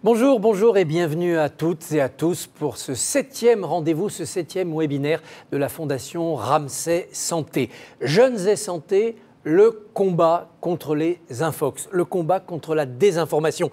Bonjour, bonjour et bienvenue à toutes et à tous pour ce 7e rendez-vous, ce 7e webinaire de la Fondation Ramsay Santé. Jeunes et santé, le combat contre les infox, le combat contre la désinformation.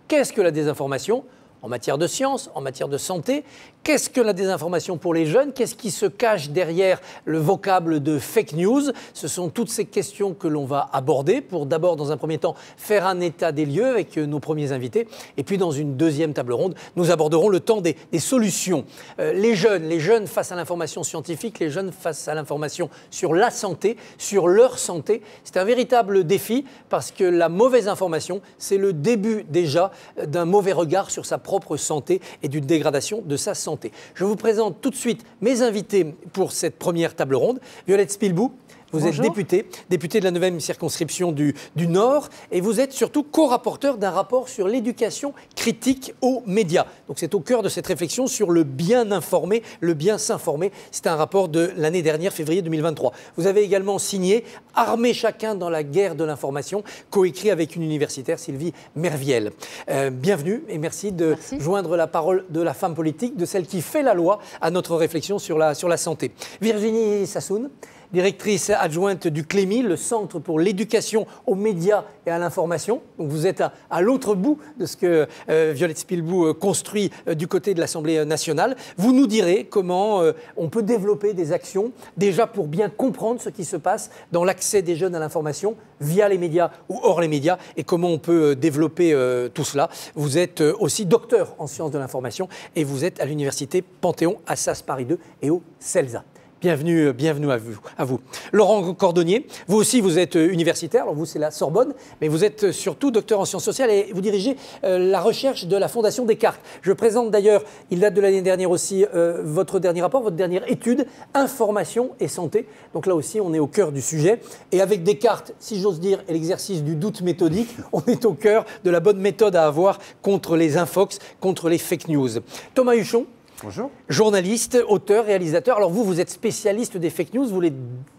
Qu'est-ce que la désinformation ? En matière de science, en matière de santé, qu'est-ce que la désinformation pour les jeunes? Qu'est-ce qui se cache derrière le vocable de fake news? Ce sont toutes ces questions que l'on va aborder pour d'abord, dans un premier temps, faire un état des lieux avec nos premiers invités. Et puis, dans une deuxième table ronde, nous aborderons le temps des solutions. Les jeunes face à l'information scientifique, les jeunes face à l'information sur la santé, sur leur santé. C'est un véritable défi parce que la mauvaise information, c'est le début déjà d'un mauvais regard sur sa propre santé et d'une dégradation de sa santé. Je vous présente tout de suite mes invités pour cette première table ronde. Violette Spilbou, vous Bonjour. êtes députée de la 9e circonscription du Nord et vous êtes surtout co-rapporteur d'un rapport sur l'éducation critique aux médias. Donc c'est au cœur de cette réflexion sur le bien informer, le bien s'informer. C'est un rapport de l'année dernière, février 2023. Vous avez également signé « Armer chacun dans la guerre de l'information », coécrit avec une universitaire, Sylvie Merviel. Bienvenue et merci de joindre la parole de la femme politique, de celle qui fait la loi à notre réflexion sur la santé. Virginie Sassoon, directrice adjointe du CLEMI, le Centre pour l'éducation aux médias et à l'information. Donc vous êtes à l'autre bout de ce que Violette Spilbou construit du côté de l'Assemblée nationale. Vous nous direz comment on peut développer des actions, déjà pour bien comprendre ce qui se passe dans l'accès des jeunes à l'information via les médias ou hors les médias, et comment on peut développer tout cela. Vous êtes aussi docteur en sciences de l'information et vous êtes à l'université Panthéon, Assas Paris 2 et au CELSA. Bienvenue à vous. Laurent Cordonnier, vous aussi vous êtes universitaire, alors vous c'est la Sorbonne, mais vous êtes surtout docteur en sciences sociales et vous dirigez la recherche de la Fondation Descartes. Je présente d'ailleurs, il date de l'année dernière aussi, votre dernier rapport, votre dernière étude, Information et santé. Donc là aussi on est au cœur du sujet et avec Descartes, si j'ose dire, et l'exercice du doute méthodique, on est au cœur de la bonne méthode à avoir contre les infox, contre les fake news. Thomas Huchon. Bonjour. Journaliste, auteur, réalisateur. Alors vous êtes spécialiste des fake news, vous les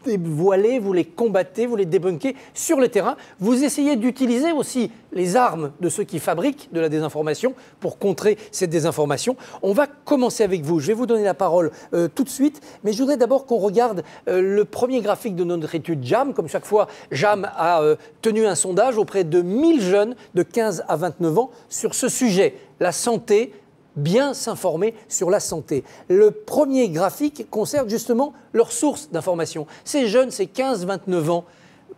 dévoilez, vous les combattez, vous les débunkez sur le terrain. Vous essayez d'utiliser aussi les armes de ceux qui fabriquent de la désinformation pour contrer cette désinformation. On va commencer avec vous. Je vais vous donner la parole tout de suite, mais je voudrais d'abord qu'on regarde le premier graphique de notre étude JAM. Comme chaque fois, JAM a tenu un sondage auprès de 1000 jeunes de 15 à 29 ans sur ce sujet, la santé, bien s'informer sur la santé. Le premier graphique concerne justement leurs sources d'information. Ces jeunes, ces 15-29 ans,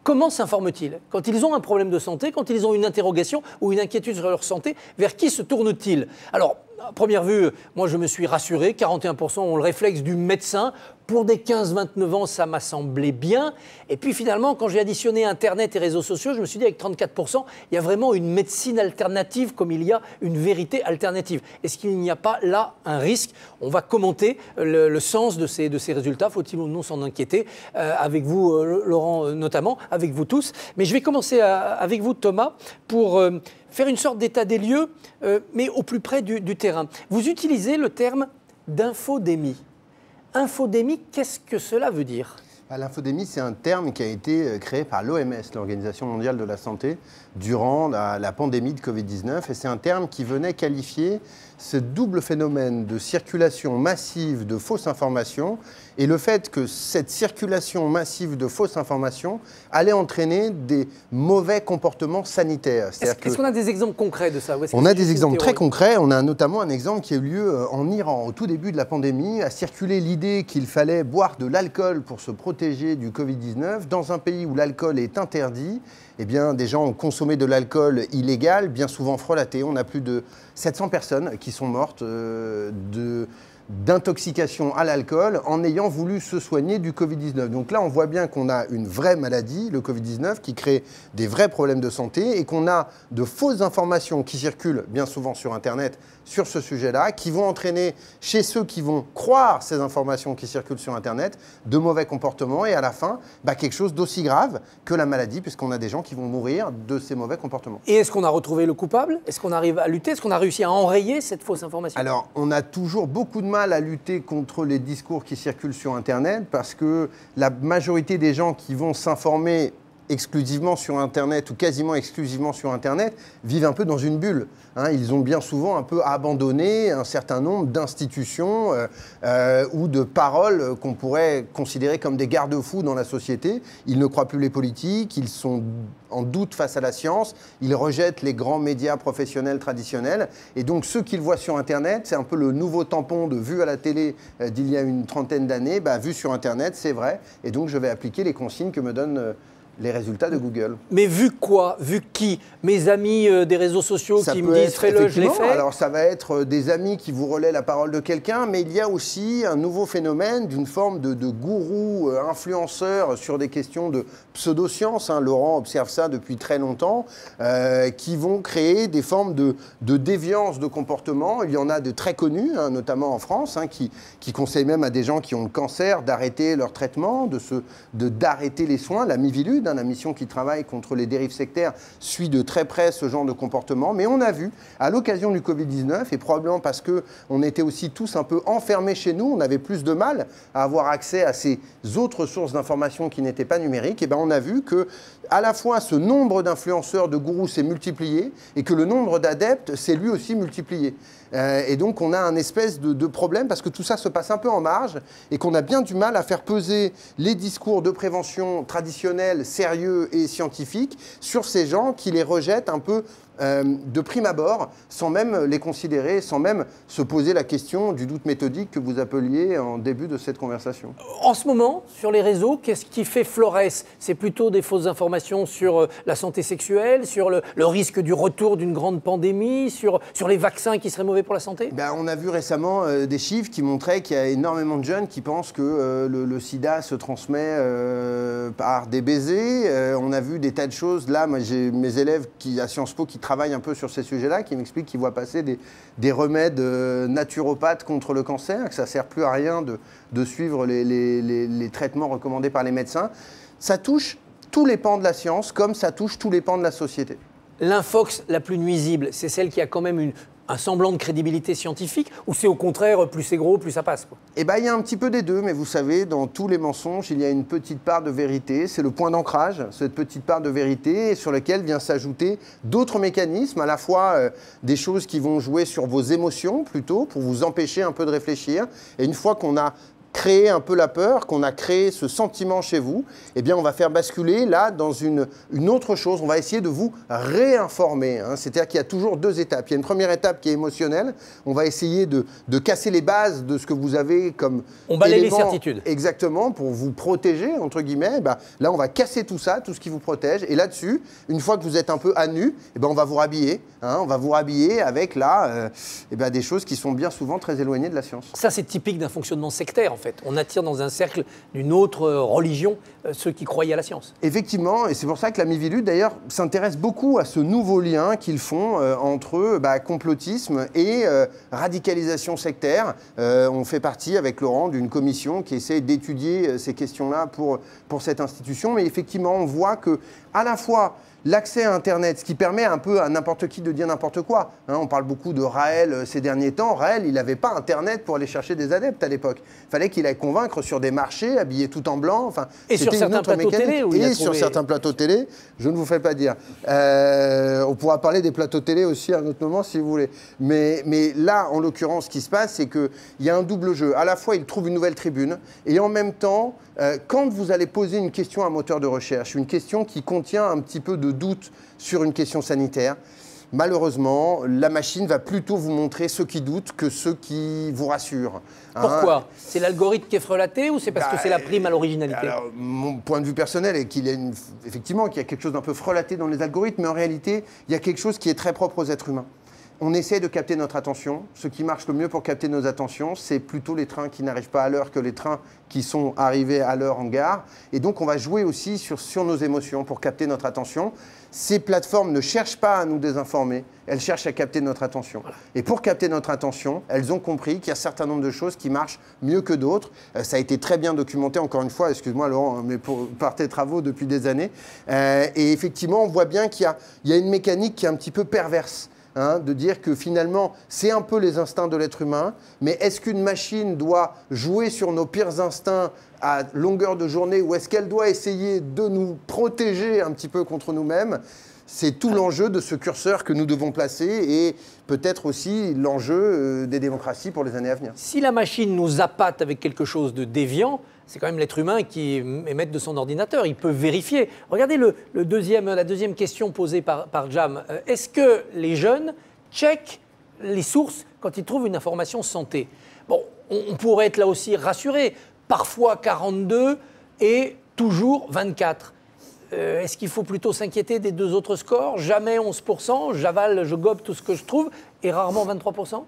comment s'informent-ils? Quand ils ont un problème de santé, quand ils ont une interrogation ou une inquiétude sur leur santé, vers qui se tournent-ils? Alors, à première vue, moi je me suis rassuré, 41% ont le réflexe du médecin. Pour des 15-29 ans, ça m'a semblé bien. Et puis finalement, quand j'ai additionné Internet et réseaux sociaux, je me suis dit avec 34%, il y a vraiment une médecine alternative comme il y a une vérité alternative. Est-ce qu'il n'y a pas là un risque? On va commenter le sens de ces résultats. Faut-il ou non s'en inquiéter? Avec vous, Laurent, notamment, avec vous tous. Mais je vais commencer avec vous, Thomas, pour faire une sorte d'état des lieux, mais au plus près du terrain. Vous utilisez le terme d'infodémie. Infodémie, qu'est-ce que cela veut dire? L'infodémie, c'est un terme qui a été créé par l'OMS, l'Organisation mondiale de la santé, durant la pandémie de Covid-19. Et c'est un terme qui venait qualifier ce double phénomène de circulation massive de fausses informations et le fait que cette circulation massive de fausses informations allait entraîner des mauvais comportements sanitaires. Est-ce qu'on a des exemples concrets de ça? On a des exemples très concrets. On a notamment un exemple qui a eu lieu en Iran. Au tout début de la pandémie, a circulé l'idée qu'il fallait boire de l'alcool pour se protéger du Covid-19. Dans un pays où l'alcool est interdit, eh bien, des gens ont consommé de l'alcool illégal, bien souvent frelaté. On a plus de 700 personnes qui sont mortes d'intoxication à l'alcool en ayant voulu se soigner du Covid-19. Donc là, on voit bien qu'on a une vraie maladie, le Covid-19, qui crée des vrais problèmes de santé et qu'on a de fausses informations qui circulent bien souvent sur Internet sur ce sujet-là, qui vont entraîner chez ceux qui vont croire ces informations qui circulent sur Internet de mauvais comportements et à la fin, quelque chose d'aussi grave que la maladie, puisqu'on a des gens qui vont mourir de ces mauvais comportements. Et est-ce qu'on a retrouvé le coupable? Est-ce qu'on arrive à lutter? Est-ce qu'on a réussi à enrayer cette fausse information? Alors, on a toujours beaucoup de mal à lutter contre les discours qui circulent sur Internet parce que la majorité des gens qui vont s'informer exclusivement sur Internet ou quasiment exclusivement sur Internet vivent un peu dans une bulle. Ils ont bien souvent un peu abandonné un certain nombre d'institutions ou de paroles qu'on pourrait considérer comme des garde-fous dans la société. Ils ne croient plus les politiques, ils sont en doute face à la science, ils rejettent les grands médias professionnels traditionnels. Et donc, ceux qu'ils voient sur Internet, c'est un peu le nouveau tampon de vu à la télé d'il y a une trentaine d'années. Vu sur Internet, c'est vrai. Et donc, je vais appliquer les consignes que me donnent les résultats de Google. Mais vu quoi? Vu qui? Mes amis des réseaux sociaux qui me disent « fais-le, je l'ai fait ». Alors ça va être des amis qui vous relaient la parole de quelqu'un, mais il y a aussi un nouveau phénomène d'une forme de gourou influenceur sur des questions de pseudosciences. Laurent observe ça depuis très longtemps, qui vont créer des formes de déviance de comportement. Il y en a de très connus, notamment en France, qui conseillent même à des gens qui ont le cancer d'arrêter leur traitement, d'arrêter les soins. La Miviludes, la mission qui travaille contre les dérives sectaires, suit de très près ce genre de comportement. Mais on a vu, à l'occasion du Covid-19, et probablement parce qu'on était aussi tous un peu enfermés chez nous, on avait plus de mal à avoir accès à ces autres sources d'informations qui n'étaient pas numériques, et on a vu que à la fois ce nombre d'influenceurs, de gourous s'est multiplié, et que le nombre d'adeptes s'est lui aussi multiplié. Et donc on a un espèce de problème parce que tout ça se passe un peu en marge et qu'on a bien du mal à faire peser les discours de prévention traditionnels, sérieux et scientifiques sur ces gens qui les rejettent un peu de prime abord, sans même les considérer, sans même se poser la question du doute méthodique que vous appeliez en début de cette conversation. En ce moment, sur les réseaux, qu'est-ce qui fait florès? C'est plutôt des fausses informations sur la santé sexuelle, sur le risque du retour d'une grande pandémie, sur les vaccins qui seraient mauvais pour la santé? On a vu récemment des chiffres qui montraient qu'il y a énormément de jeunes qui pensent que le sida se transmet par des baisers. On a vu des tas de choses. Là, moi, j'ai mes élèves à Sciences Po qui travaillent un peu sur ces sujets-là, qui m'expliquent qu'ils voient passer des remèdes naturopathes contre le cancer, que ça ne sert plus à rien de suivre les traitements recommandés par les médecins. Ça touche tous les pans de la science, comme ça touche tous les pans de la société. L'infox la plus nuisible, c'est celle qui a quand même un semblant de crédibilité scientifique, ou c'est au contraire, plus c'est gros, plus ça passe, quoi? Il y a un petit peu des deux, mais vous savez, dans tous les mensonges, il y a une petite part de vérité. C'est le point d'ancrage, cette petite part de vérité, sur laquelle vient s'ajouter d'autres mécanismes, à la fois des choses qui vont jouer sur vos émotions, plutôt, pour vous empêcher un peu de réfléchir. Et une fois qu'on a créé un peu la peur, qu'on a créé ce sentiment chez vous, on va faire basculer là dans une autre chose. On va essayer de vous réinformer. C'est-à-dire qu'il y a toujours deux étapes. Il y a une première étape qui est émotionnelle. On va essayer de casser les bases de ce que vous avez comme on balaye les certitudes. Exactement, pour vous protéger, entre guillemets. Là, on va casser tout ça, tout ce qui vous protège. Et là-dessus, une fois que vous êtes un peu à nu, on va vous rhabiller. On va vous rhabiller avec des choses qui sont bien souvent très éloignées de la science. Ça, c'est typique d'un fonctionnement sectaire, en fait. On attire dans un cercle d'une autre religion ceux qui croyaient à la science. Effectivement, et c'est pour ça que la Miviludes, d'ailleurs, s'intéresse beaucoup à ce nouveau lien qu'ils font entre complotisme et radicalisation sectaire. On fait partie, avec Laurent, d'une commission qui essaie d'étudier ces questions-là pour cette institution. Mais effectivement, on voit que, à la fois, l'accès à Internet, ce qui permet un peu à n'importe qui de dire n'importe quoi. On parle beaucoup de Raël ces derniers temps. Raël, il n'avait pas Internet pour aller chercher des adeptes à l'époque. Il fallait qu'il aille convaincre sur des marchés, habillé tout en blanc. Enfin, et sur certains plateaux télé. Sur certains plateaux télé, je ne vous fais pas dire. On pourra parler des plateaux télé aussi à un autre moment si vous voulez. Mais là, en l'occurrence, ce qui se passe, c'est qu'il y a un double jeu. À la fois, il trouve une nouvelle tribune et en même temps, quand vous allez poser une question à un moteur de recherche, une question qui contient un petit peu de doute sur une question sanitaire, malheureusement, la machine va plutôt vous montrer ceux qui doutent que ceux qui vous rassurent. Pourquoi? C'est l'algorithme qui est frelaté ou c'est parce que c'est la prime à l'originalité? Alors, mon point de vue personnel est qu'il y a quelque chose d'un peu frelaté dans les algorithmes, mais en réalité, il y a quelque chose qui est très propre aux êtres humains. On essaie de capter notre attention. Ce qui marche le mieux pour capter nos attentions, c'est plutôt les trains qui n'arrivent pas à l'heure que les trains qui sont arrivés à l'heure en gare. Et donc, on va jouer aussi sur nos émotions pour capter notre attention. Ces plateformes ne cherchent pas à nous désinformer, elles cherchent à capter notre attention. Voilà. Et pour capter notre attention, elles ont compris qu'il y a un certain nombre de choses qui marchent mieux que d'autres. Ça a été très bien documenté, encore une fois, excuse-moi Laurent, mais par tes travaux depuis des années. Et effectivement, on voit bien qu'il y a une mécanique qui est un petit peu perverse. De dire que finalement, c'est un peu les instincts de l'être humain, mais est-ce qu'une machine doit jouer sur nos pires instincts à longueur de journée ou est-ce qu'elle doit essayer de nous protéger un petit peu contre nous-mêmes? C'est tout l'enjeu de ce curseur que nous devons placer et peut-être aussi l'enjeu des démocraties pour les années à venir. Si la machine nous appâte avec quelque chose de déviant, c'est quand même l'être humain qui est maître de son ordinateur. Il peut vérifier. Regardez la deuxième question posée par Jam. Est-ce que les jeunes checkent les sources quand ils trouvent une information santé? Bon, on pourrait être là aussi rassuré. Parfois 42 et toujours 24. Est-ce qu'il faut plutôt s'inquiéter des deux autres scores? Jamais 11%, j'avale, je gobe tout ce que je trouve, et rarement 23%?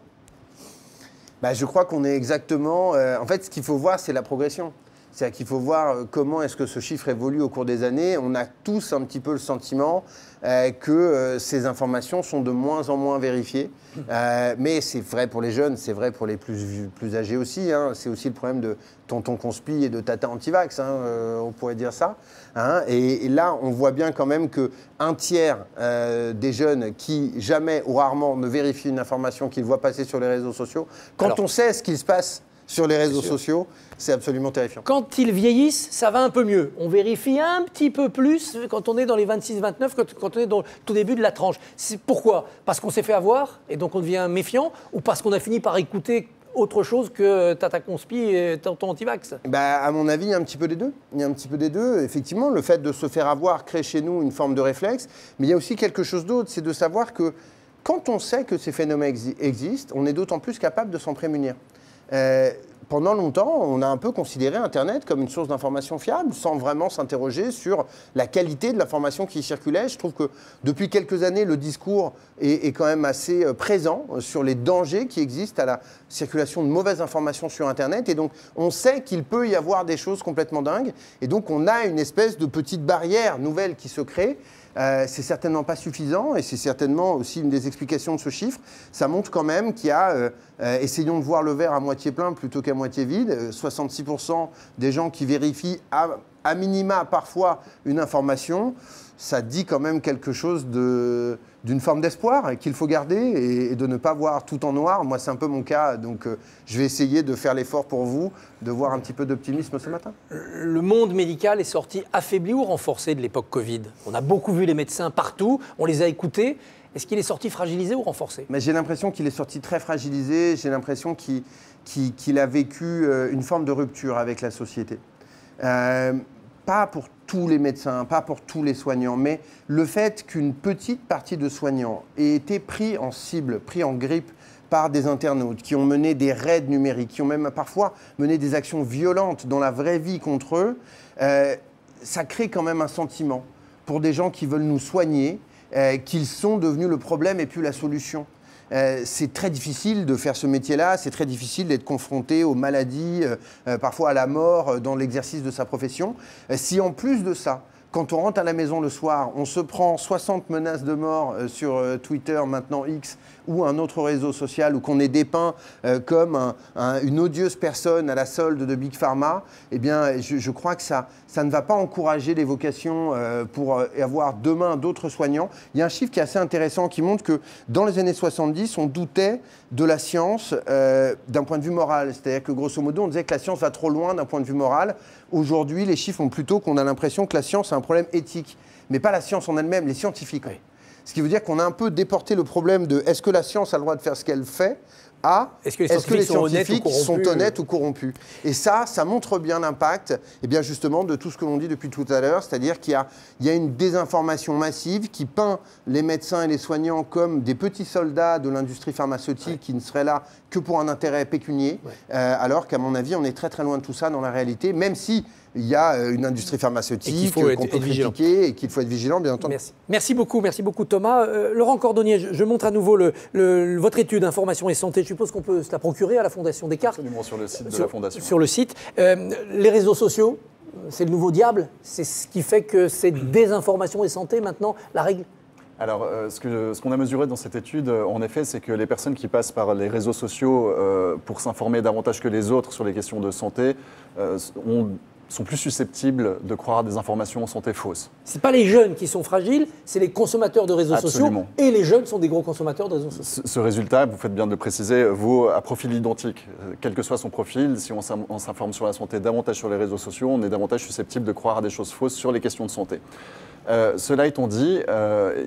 Je crois qu'on est exactement... en fait, ce qu'il faut voir, c'est la progression. C'est-à-dire qu'il faut voir comment est-ce que ce chiffre évolue au cours des années. On a tous un petit peu le sentiment que ces informations sont de moins en moins vérifiées. Mais c'est vrai pour les jeunes, c'est vrai pour les plus âgés aussi. C'est aussi le problème de tonton conspi et de tata anti-vax, on pourrait dire ça. Et là, on voit bien quand même qu'un tiers des jeunes qui jamais ou rarement ne vérifient une information qu'ils voient passer sur les réseaux sociaux, quand on sait ce qui se passe sur les réseaux sociaux, c'est absolument terrifiant. Quand ils vieillissent, ça va un peu mieux. On vérifie un petit peu plus quand on est dans les 26-29, quand on est dans le tout début de la tranche. Pourquoi? Parce qu'on s'est fait avoir et donc on devient méfiant, ou parce qu'on a fini par écouter autre chose que Tata Conspi et Tonton Antivax? À mon avis, il y a un petit peu des deux. Il y a un petit peu des deux. Effectivement, le fait de se faire avoir crée chez nous une forme de réflexe, mais il y a aussi quelque chose d'autre, c'est de savoir que quand on sait que ces phénomènes existent, on est d'autant plus capable de s'en prémunir. Pendant longtemps, on a un peu considéré Internet comme une source d'information fiable, sans vraiment s'interroger sur la qualité de l'information qui y circulait. Je trouve que depuis quelques années, le discours est quand même assez présent sur les dangers qui existent à la circulation de mauvaises informations sur Internet. Et donc, on sait qu'il peut y avoir des choses complètement dingues. Et donc, on a une espèce de petite barrière nouvelle qui se crée. C'est certainement pas suffisant et c'est certainement aussi une des explications de ce chiffre. Ça montre quand même qu'il y a, essayons de voir le verre à moitié plein plutôt qu'à moitié vide, 66% des gens qui vérifient à minima parfois une information. Ça dit quand même quelque chose d'une forme d'espoir qu'il faut garder et de ne pas voir tout en noir. Moi, c'est un peu mon cas, donc je vais essayer de faire l'effort pour vous, de voir un petit peu d'optimisme ce matin. Le monde médical est sorti affaibli ou renforcé de l'époque Covid? On a beaucoup vu les médecins partout, on les a écoutés. Est-ce qu'il est sorti fragilisé ou renforcé? Mais j'ai l'impression qu'il est sorti très fragilisé, j'ai l'impression qu'il a vécu une forme de rupture avec la société. Pas pour tous les médecins, pas pour tous les soignants, mais le fait qu'une petite partie de soignants ait été pris en cible, pris en grippe par des internautes, qui ont mené des raids numériques, qui ont même parfois mené des actions violentes dans la vraie vie contre eux, ça crée quand même un sentiment pour des gens qui veulent nous soigner, qu'ils sont devenus le problème et plus la solution. C'est très difficile de faire ce métier-là, c'est très difficile d'être confronté aux maladies, parfois à la mort dans l'exercice de sa profession. Si en plus de ça, quand on rentre à la maison le soir, on se prend 60 menaces de mort sur Twitter, maintenant X, ou un autre réseau social, ou qu'on est dépeint comme une odieuse personne à la solde de Big Pharma, eh bien, je crois que ça ne va pas encourager les vocations pour avoir demain d'autres soignants. Il y a un chiffre qui est assez intéressant qui montre que dans les années 70, on doutait de la science d'un point de vue moral. C'est-à-dire que grosso modo, on disait que la science va trop loin d'un point de vue moral. Aujourd'hui, les chiffres ont plutôt qu'on a l'impression que la science a un problème éthique, mais pas la science en elle-même, les scientifiques. Oui. Ce qui veut dire qu'on a un peu déporté le problème de est-ce que la science a le droit de faire ce qu'elle fait à est-ce que les scientifiques sont honnêtes ou corrompus. Et ça montre bien l'impact justement de tout ce que l'on dit depuis tout à l'heure, c'est-à-dire qu'il y a une désinformation massive qui peint les médecins et les soignants comme des petits soldats de l'industrie pharmaceutique qui ne seraient là que pour un intérêt pécunier, alors qu'à mon avis, on est très très loin de tout ça dans la réalité, même si il y a une industrie pharmaceutique qu'on peut critiquer et qu'il faut être vigilant, bien entendu. Merci beaucoup Thomas. Laurent Cordonnier, je montre à nouveau votre étude Information et Santé. Je suppose qu'on peut se la procurer à la Fondation Descartes. Absolument, sur le site de la Fondation. Sur le site. Les réseaux sociaux, c'est le nouveau diable. C'est ce qui fait que c'est désinformation et santé maintenant la règle. Alors, ce qu'on a mesuré dans cette étude, en effet, c'est que les personnes qui passent par les réseaux sociaux pour s'informer davantage que les autres sur les questions de santé sont plus susceptibles de croire à des informations en santé fausses. Ce n'est pas les jeunes qui sont fragiles, c'est les consommateurs de réseaux Absolument. sociaux. Et les jeunes sont des gros consommateurs de réseaux sociaux. Ce résultat, vous faites bien de le préciser, vaut à profil identique. Quel que soit son profil, si on s'informe sur la santé davantage sur les réseaux sociaux, on est davantage susceptible de croire à des choses fausses sur les questions de santé. Cela étant dit,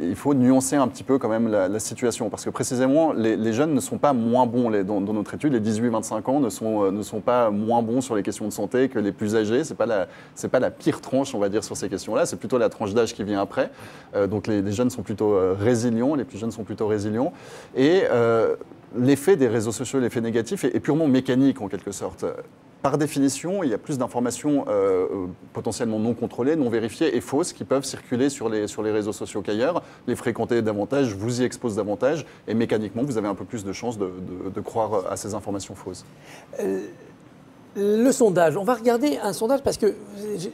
il faut nuancer un petit peu quand même la situation, parce que précisément, les jeunes ne sont pas moins bons dans notre étude. Les 18-25 ans ne sont pas moins bons sur les questions de santé que les plus âgés. C'est pas la pire tranche, on va dire, sur ces questions-là. C'est plutôt la tranche d'âge qui vient après. Donc les jeunes sont plutôt résilients, les plus jeunes sont plutôt résilients. Et l'effet des réseaux sociaux, l'effet négatif, est purement mécanique en quelque sorte. Par définition, il y a plus d'informations potentiellement non contrôlées, non vérifiées et fausses qui peuvent circuler sur les réseaux sociaux qu'ailleurs. Les fréquenter davantage vous y expose davantage et mécaniquement, vous avez un peu plus de chances de croire à ces informations fausses. Le sondage, on va regarder un sondage parce que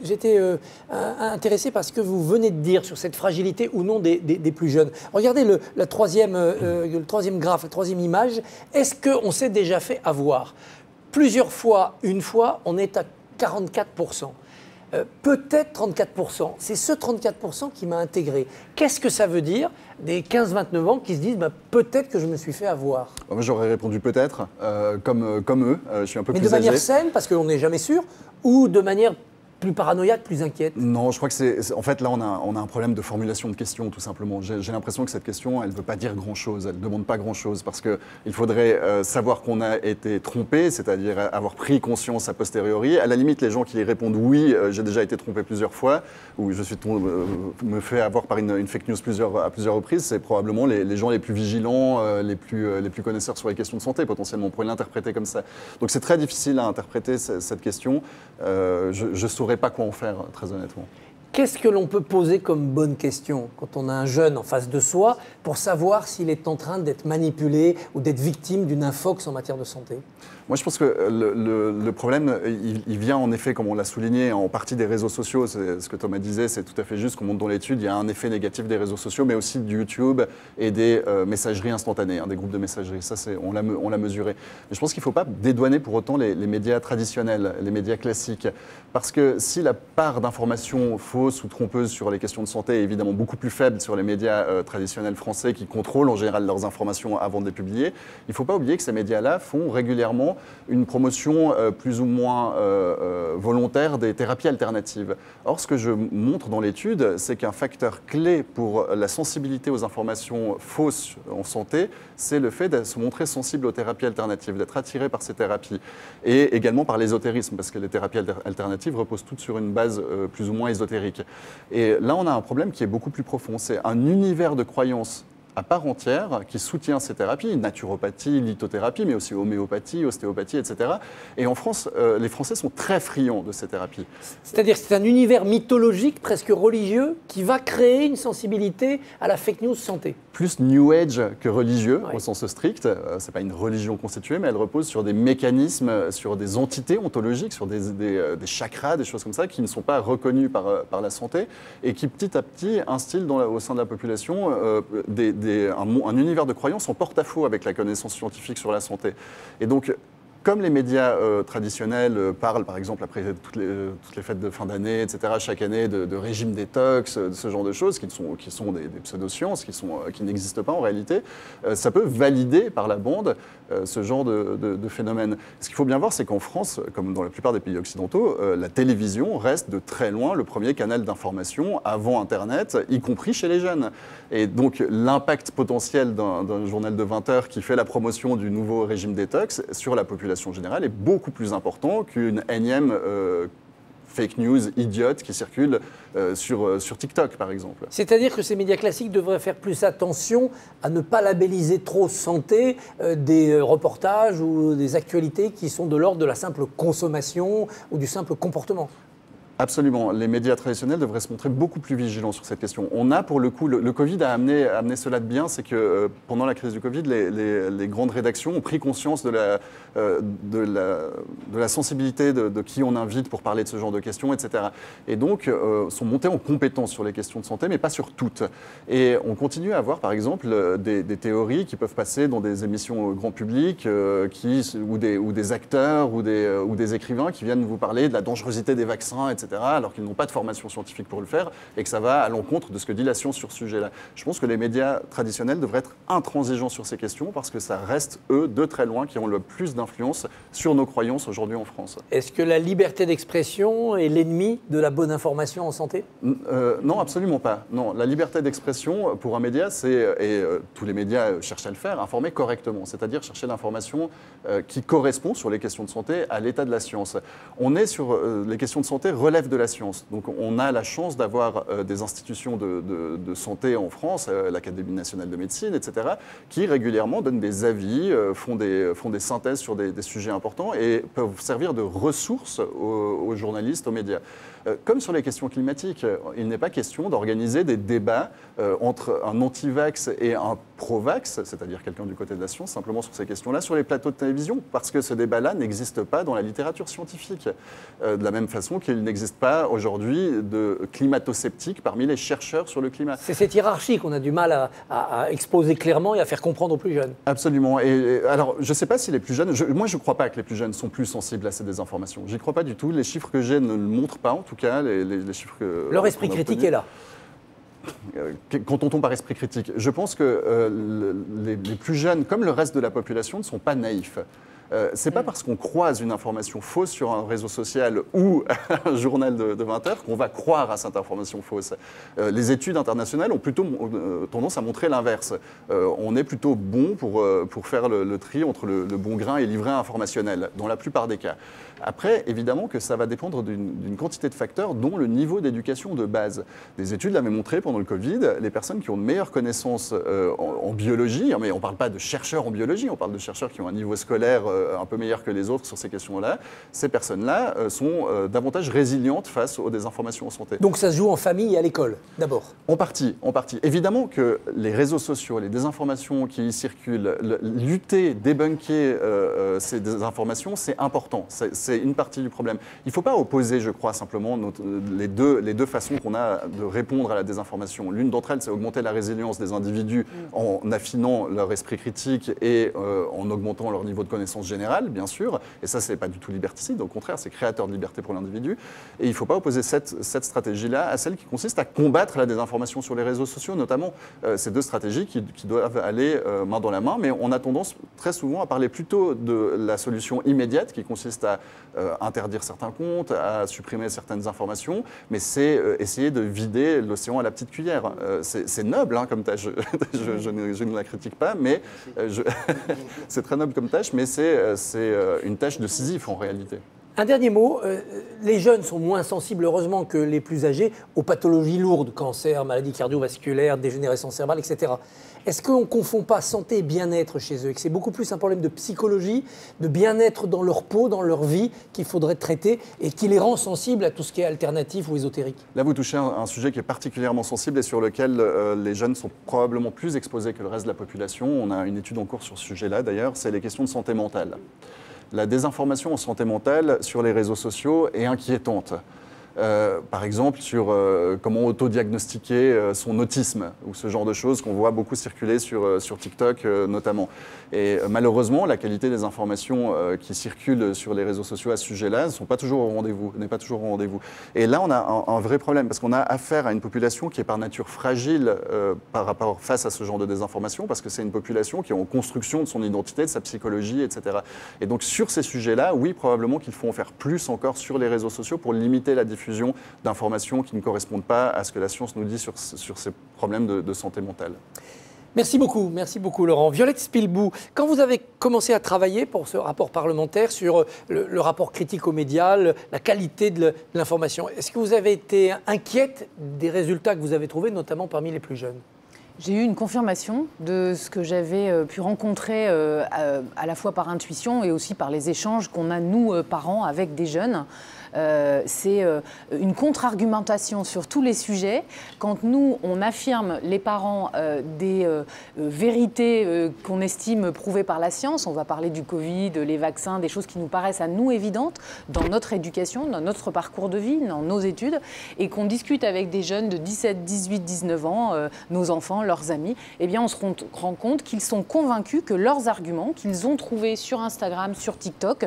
j'étais intéressé par ce que vous venez de dire sur cette fragilité ou non des plus jeunes. Regardez le troisième graphe, la troisième image. Est-ce qu'on s'est déjà fait avoir ? Plusieurs fois, une fois, on est à 44%. Peut-être 34%. C'est ce 34% qui m'a intégré. Qu'est-ce que ça veut dire des 15-29 ans qui se disent peut-être que je me suis fait avoir? Moi, j'aurais répondu peut-être, comme eux. Je suis un peu plus âgé. Mais de manière saine, parce qu'on n'est jamais sûr, ou de manière plus paranoïaque, plus inquiète? Non, je crois que en fait, là, on a un problème de formulation de question, tout simplement. J'ai l'impression que cette question, elle ne veut pas dire grand-chose, elle ne demande pas grand-chose, parce qu'il faudrait savoir qu'on a été trompé, c'est-à-dire avoir pris conscience a posteriori. À la limite, les gens qui répondent oui, j'ai déjà été trompé plusieurs fois, ou je suis me fait avoir par une fake news à plusieurs reprises, c'est probablement les gens les plus vigilants, les plus connaisseurs sur les questions de santé, potentiellement. On pourrait l'interpréter comme ça. Donc c'est très difficile à interpréter cette question. Je saurais pas quoi en faire, très honnêtement. Qu'est-ce que l'on peut poser comme bonne question quand on a un jeune en face de soi pour savoir s'il est en train d'être manipulé ou d'être victime d'une infox en matière de santé? Moi, je pense que le problème, il vient en effet, comme on l'a souligné, en partie des réseaux sociaux. Ce que Thomas disait, c'est tout à fait juste qu'on montre dans l'étude. Il y a un effet négatif des réseaux sociaux, mais aussi du YouTube et des messageries instantanées, des groupes de messagerie. Ça, on l'a mesuré. Mais je pense qu'il ne faut pas dédouaner pour autant les médias traditionnels, les médias classiques. Parce que si la part d'informations fausses ou trompeuses sur les questions de santé est évidemment beaucoup plus faible sur les médias traditionnels français qui contrôlent en général leurs informations avant de les publier, il ne faut pas oublier que ces médias-là font régulièrement une promotion plus ou moins volontaire des thérapies alternatives. Or, ce que je montre dans l'étude, c'est qu'un facteur clé pour la sensibilité aux informations fausses en santé, c'est le fait de se montrer sensible aux thérapies alternatives, d'être attiré par ces thérapies. Et également par l'ésotérisme, parce que les thérapies alternatives reposent toutes sur une base plus ou moins ésotérique. Et là, on a un problème qui est beaucoup plus profond. C'est un univers de croyances à part entière qui soutient ces thérapies, naturopathie, lithothérapie, mais aussi homéopathie, ostéopathie, etc. Et en France, les Français sont très friands de ces thérapies. C'est-à-dire que c'est un univers mythologique, presque religieux, qui va créer une sensibilité à la fake news santé. Plus New Age que religieux, au sens strict. Ce n'est pas une religion constituée, mais elle repose sur des mécanismes, sur des entités ontologiques, sur des chakras, des choses comme ça, qui ne sont pas reconnues par la santé et qui, petit à petit, instillent au sein de la population un univers de croyances en porte-à-faux avec la connaissance scientifique sur la santé. Et donc, comme les médias traditionnels parlent, par exemple, après toutes les fêtes de fin d'année, etc., chaque année, de régime détox, de ce genre de choses, qui sont des pseudosciences, qui n'existent pas en réalité, ça peut valider par la bande ce genre de phénomène. Ce qu'il faut bien voir, c'est qu'en France, comme dans la plupart des pays occidentaux, la télévision reste de très loin le premier canal d'information avant Internet, y compris chez les jeunes. Et donc, l'impact potentiel d'un journal de 20 heures qui fait la promotion du nouveau régime détox sur la population générale est beaucoup plus important qu'une énième fake news idiote qui circule sur TikTok, par exemple. C'est-à-dire que ces médias classiques devraient faire plus attention à ne pas labelliser trop santé des reportages ou des actualités qui sont de l'ordre de la simple consommation ou du simple comportement. Absolument. Les médias traditionnels devraient se montrer beaucoup plus vigilants sur cette question. On a, pour le coup, le Covid a amené cela de bien, c'est que pendant la crise du Covid, les grandes rédactions ont pris conscience de la sensibilité de qui on invite pour parler de ce genre de questions, etc. Et donc, sont montées en compétence sur les questions de santé, mais pas sur toutes. Et on continue à avoir, par exemple, des théories qui peuvent passer dans des émissions au grand public, ou des acteurs, ou des écrivains qui viennent vous parler de la dangerosité des vaccins, etc., alors qu'ils n'ont pas de formation scientifique pour le faire, et que ça va à l'encontre de ce que dit la science sur ce sujet-là. Je pense que les médias traditionnels devraient être intransigeants sur ces questions, parce que ça reste, eux, de très loin, qui ont le plus d'influence sur nos croyances aujourd'hui en France. Est-ce que la liberté d'expression est l'ennemi de la bonne information en santé ? Non, absolument pas. Non, la liberté d'expression, pour un média, tous les médias cherchent à le faire, informer correctement, c'est-à-dire chercher l'information qui correspond sur les questions de santé à l'état de la science. On est sur les questions de santé relèvent de la science. Donc on a la chance d'avoir des institutions de santé en France, l'Académie nationale de médecine, etc., qui régulièrement donnent des avis, font des synthèses sur des sujets importants et peuvent servir de ressources aux journalistes, aux médias. Comme sur les questions climatiques, il n'est pas question d'organiser des débats entre un anti-vax et un pro-vax, c'est-à-dire quelqu'un du côté de la science, simplement sur ces questions-là, sur les plateaux de télévision, parce que ce débat-là n'existe pas dans la littérature scientifique. De la même façon qu'il n'existe pas aujourd'hui de climato-sceptiques parmi les chercheurs sur le climat. C'est cette hiérarchie qu'on a du mal à exposer clairement et à faire comprendre aux plus jeunes. Absolument. Alors, je ne sais pas si les plus jeunes... moi, je ne crois pas que les plus jeunes sont plus sensibles à ces désinformations. J'y crois pas du tout. Les chiffres que j'ai ne le montrent pas, en tout cas, les chiffres que... Leur esprit critique est là. Qu'entend-on par esprit critique? Je pense que les plus jeunes, comme le reste de la population, ne sont pas naïfs. C'est pas parce qu'on croise une information fausse sur un réseau social ou un journal de 20 heures qu'on va croire à cette information fausse. Les études internationales ont plutôt tendance à montrer l'inverse. On est plutôt bon pour faire le tri entre le bon grain et l'ivraie informationnel, dans la plupart des cas. Après, évidemment que ça va dépendre d'une quantité de facteurs, dont le niveau d'éducation de base. Des études l'avaient montré pendant le Covid, les personnes qui ont de meilleures connaissances en biologie, mais on ne parle pas de chercheurs en biologie, on parle de chercheurs qui ont un niveau scolaire un peu meilleur que les autres sur ces questions-là, ces personnes-là sont davantage résilientes face aux désinformations en santé. Donc ça se joue en famille et à l'école, d'abord? En partie. Évidemment que les réseaux sociaux, les désinformations qui y circulent, lutter, débunker ces désinformations, c'est important. C'est une partie du problème. Il ne faut pas opposer, je crois, simplement les deux façons qu'on a de répondre à la désinformation. L'une d'entre elles, c'est augmenter la résilience des individus en affinant leur esprit critique et en augmentant leur niveau de connaissance générale, bien sûr. Et ça, ce n'est pas du tout liberticide. Au contraire, c'est créateur de liberté pour l'individu. Et il ne faut pas opposer cette stratégie-là à celle qui consiste à combattre la désinformation sur les réseaux sociaux, notamment ces deux stratégies qui doivent aller main dans la main. Mais on a tendance très souvent à parler plutôt de la solution immédiate qui consiste à interdire certains comptes, à supprimer certaines informations, mais c'est essayer de vider l'océan à la petite cuillère. C'est noble comme tâche, je ne la critique pas, mais c'est très noble comme tâche, mais c'est une tâche de Sisyphe en réalité. Un dernier mot, les jeunes sont moins sensibles, heureusement, que les plus âgés aux pathologies lourdes, cancer, maladies cardiovasculaires, dégénérescence cérébrale, etc. Est-ce qu'on ne confond pas santé et bien-être chez eux et que c'est beaucoup plus un problème de psychologie, de bien-être dans leur peau, dans leur vie, qu'il faudrait traiter et qui les rend sensibles à tout ce qui est alternatif ou ésotérique? Là, vous touchez un sujet qui est particulièrement sensible et sur lequel les jeunes sont probablement plus exposés que le reste de la population. On a une étude en cours sur ce sujet-là, d'ailleurs, c'est les questions de santé mentale. La désinformation en santé mentale sur les réseaux sociaux est inquiétante. Par exemple, sur comment autodiagnostiquer son autisme ou ce genre de choses qu'on voit beaucoup circuler sur TikTok notamment. Et malheureusement, la qualité des informations qui circulent sur les réseaux sociaux à ce sujet-là ne sont pas toujours au rendez-vous, n'est pas toujours au rendez-vous. Et là, on a un vrai problème parce qu'on a affaire à une population qui est par nature fragile face à ce genre de désinformation parce que c'est une population qui est en construction de son identité, de sa psychologie, etc. Et donc sur ces sujets-là, oui, probablement qu'il faut en faire plus encore sur les réseaux sociaux pour limiter la diffusion d'informations qui ne correspondent pas à ce que la science nous dit sur ces problèmes de santé mentale. Merci beaucoup Laurent. Violette Spilbou, quand vous avez commencé à travailler pour ce rapport parlementaire sur le rapport critique aux médias, la qualité de l'information, est-ce que vous avez été inquiète des résultats que vous avez trouvés, notamment parmi les plus jeunes ? J'ai eu une confirmation de ce que j'avais pu rencontrer à la fois par intuition et aussi par les échanges qu'on a, nous, parents, avec des jeunes. c'est une contre-argumentation sur tous les sujets. Quand nous, on affirme, les parents, des vérités qu'on estime prouvées par la science, on va parler du Covid, les vaccins, des choses qui nous paraissent à nous évidentes dans notre éducation, dans notre parcours de vie, dans nos études, et qu'on discute avec des jeunes de 17, 18, 19 ans, nos enfants, leurs amis, eh bien on se rend compte qu'ils sont convaincus que leurs arguments qu'ils ont trouvés sur Instagram, sur TikTok,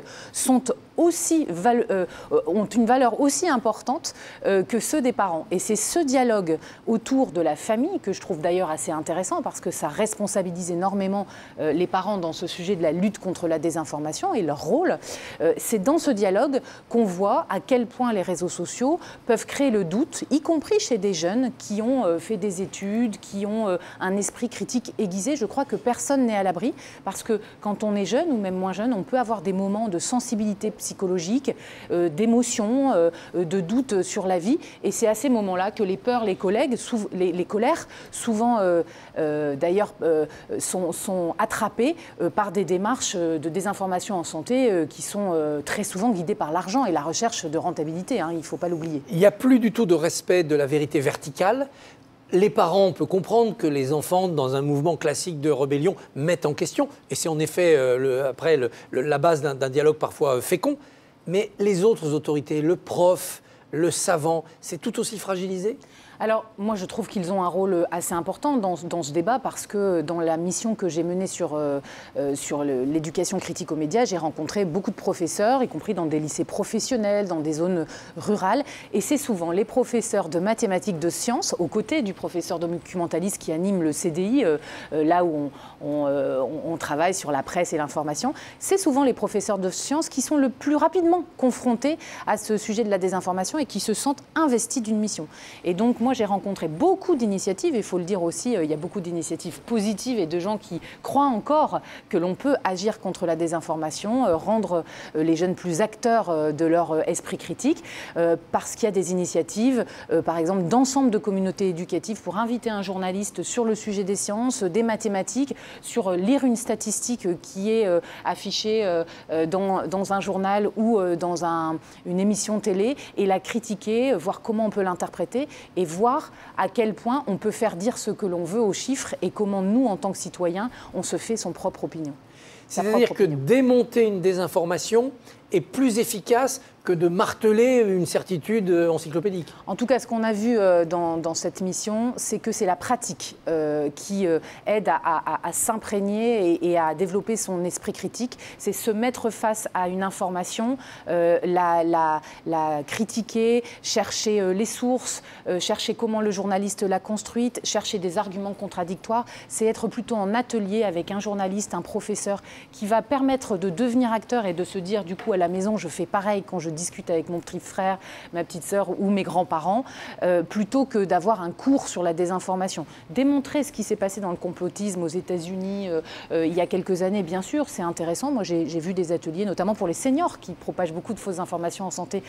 ont une valeur aussi importante que ceux des parents. Et c'est ce dialogue autour de la famille que je trouve d'ailleurs assez intéressant parce que ça responsabilise énormément les parents dans ce sujet de la lutte contre la désinformation et leur rôle. C'est dans ce dialogue qu'on voit à quel point les réseaux sociaux peuvent créer le doute, y compris chez des jeunes qui ont fait des études, qui ont un esprit critique aiguisé. Je crois que personne n'est à l'abri parce que quand on est jeune ou même moins jeune, on peut avoir des moments de sensibilité psychologique, d'émotion, de doute sur la vie. Et c'est à ces moments-là que les peurs, les colères, souvent d'ailleurs sont attrapées par des démarches de désinformation en santé qui sont très souvent guidées par l'argent et la recherche de rentabilité, hein, il ne faut pas l'oublier. Il n'y a plus du tout de respect de la vérité verticale. Les parents, on peut comprendre que les enfants, dans un mouvement classique de rébellion, mettent en question. Et c'est en effet, la base d'un dialogue parfois fécond. Mais les autres autorités, le prof, le savant, c'est tout aussi fragilisé ? Alors, moi, je trouve qu'ils ont un rôle assez important dans ce débat parce que dans la mission que j'ai menée sur l'éducation critique aux médias, j'ai rencontré beaucoup de professeurs, y compris dans des lycées professionnels, dans des zones rurales. Et c'est souvent les professeurs de mathématiques, de sciences, aux côtés du professeur documentaliste qui anime le CDI, là où on travaille sur la presse et l'information. C'est souvent les professeurs de sciences qui sont le plus rapidement confrontés à ce sujet de la désinformation et qui se sentent investis d'une mission. Et donc, moi, j'ai rencontré beaucoup d'initiatives, et il faut le dire aussi, il y a beaucoup d'initiatives positives et de gens qui croient encore que l'on peut agir contre la désinformation, rendre les jeunes plus acteurs de leur esprit critique, parce qu'il y a des initiatives, par exemple, d'ensemble de communautés éducatives pour inviter un journaliste sur le sujet des sciences, des mathématiques, sur lire une statistique qui est affichée dans un journal ou dans une émission télé, et la critiquer, voir comment on peut l'interpréter, et voir à quel point on peut faire dire ce que l'on veut aux chiffres et comment nous, en tant que citoyens, on se fait son propre opinion. C'est-à-dire que démonter une désinformation est plus efficace que de marteler une certitude encyclopédique. En tout cas, ce qu'on a vu dans cette mission, c'est que c'est la pratique qui aide à s'imprégner et à développer son esprit critique. C'est se mettre face à une information, la critiquer, chercher les sources, chercher comment le journaliste l'a construite, chercher des arguments contradictoires. C'est être plutôt en atelier avec un journaliste, un professeur, qui va permettre de devenir acteur et de se dire, du coup, à la maison, je fais pareil quand je discute avec mon petit frère, ma petite sœur ou mes grands-parents, plutôt que d'avoir un cours sur la désinformation. Démontrer ce qui s'est passé dans le complotisme aux États-Unis il y a quelques années, bien sûr, c'est intéressant. Moi, j'ai vu des ateliers, notamment pour les seniors, qui propagent beaucoup de fausses informations en santé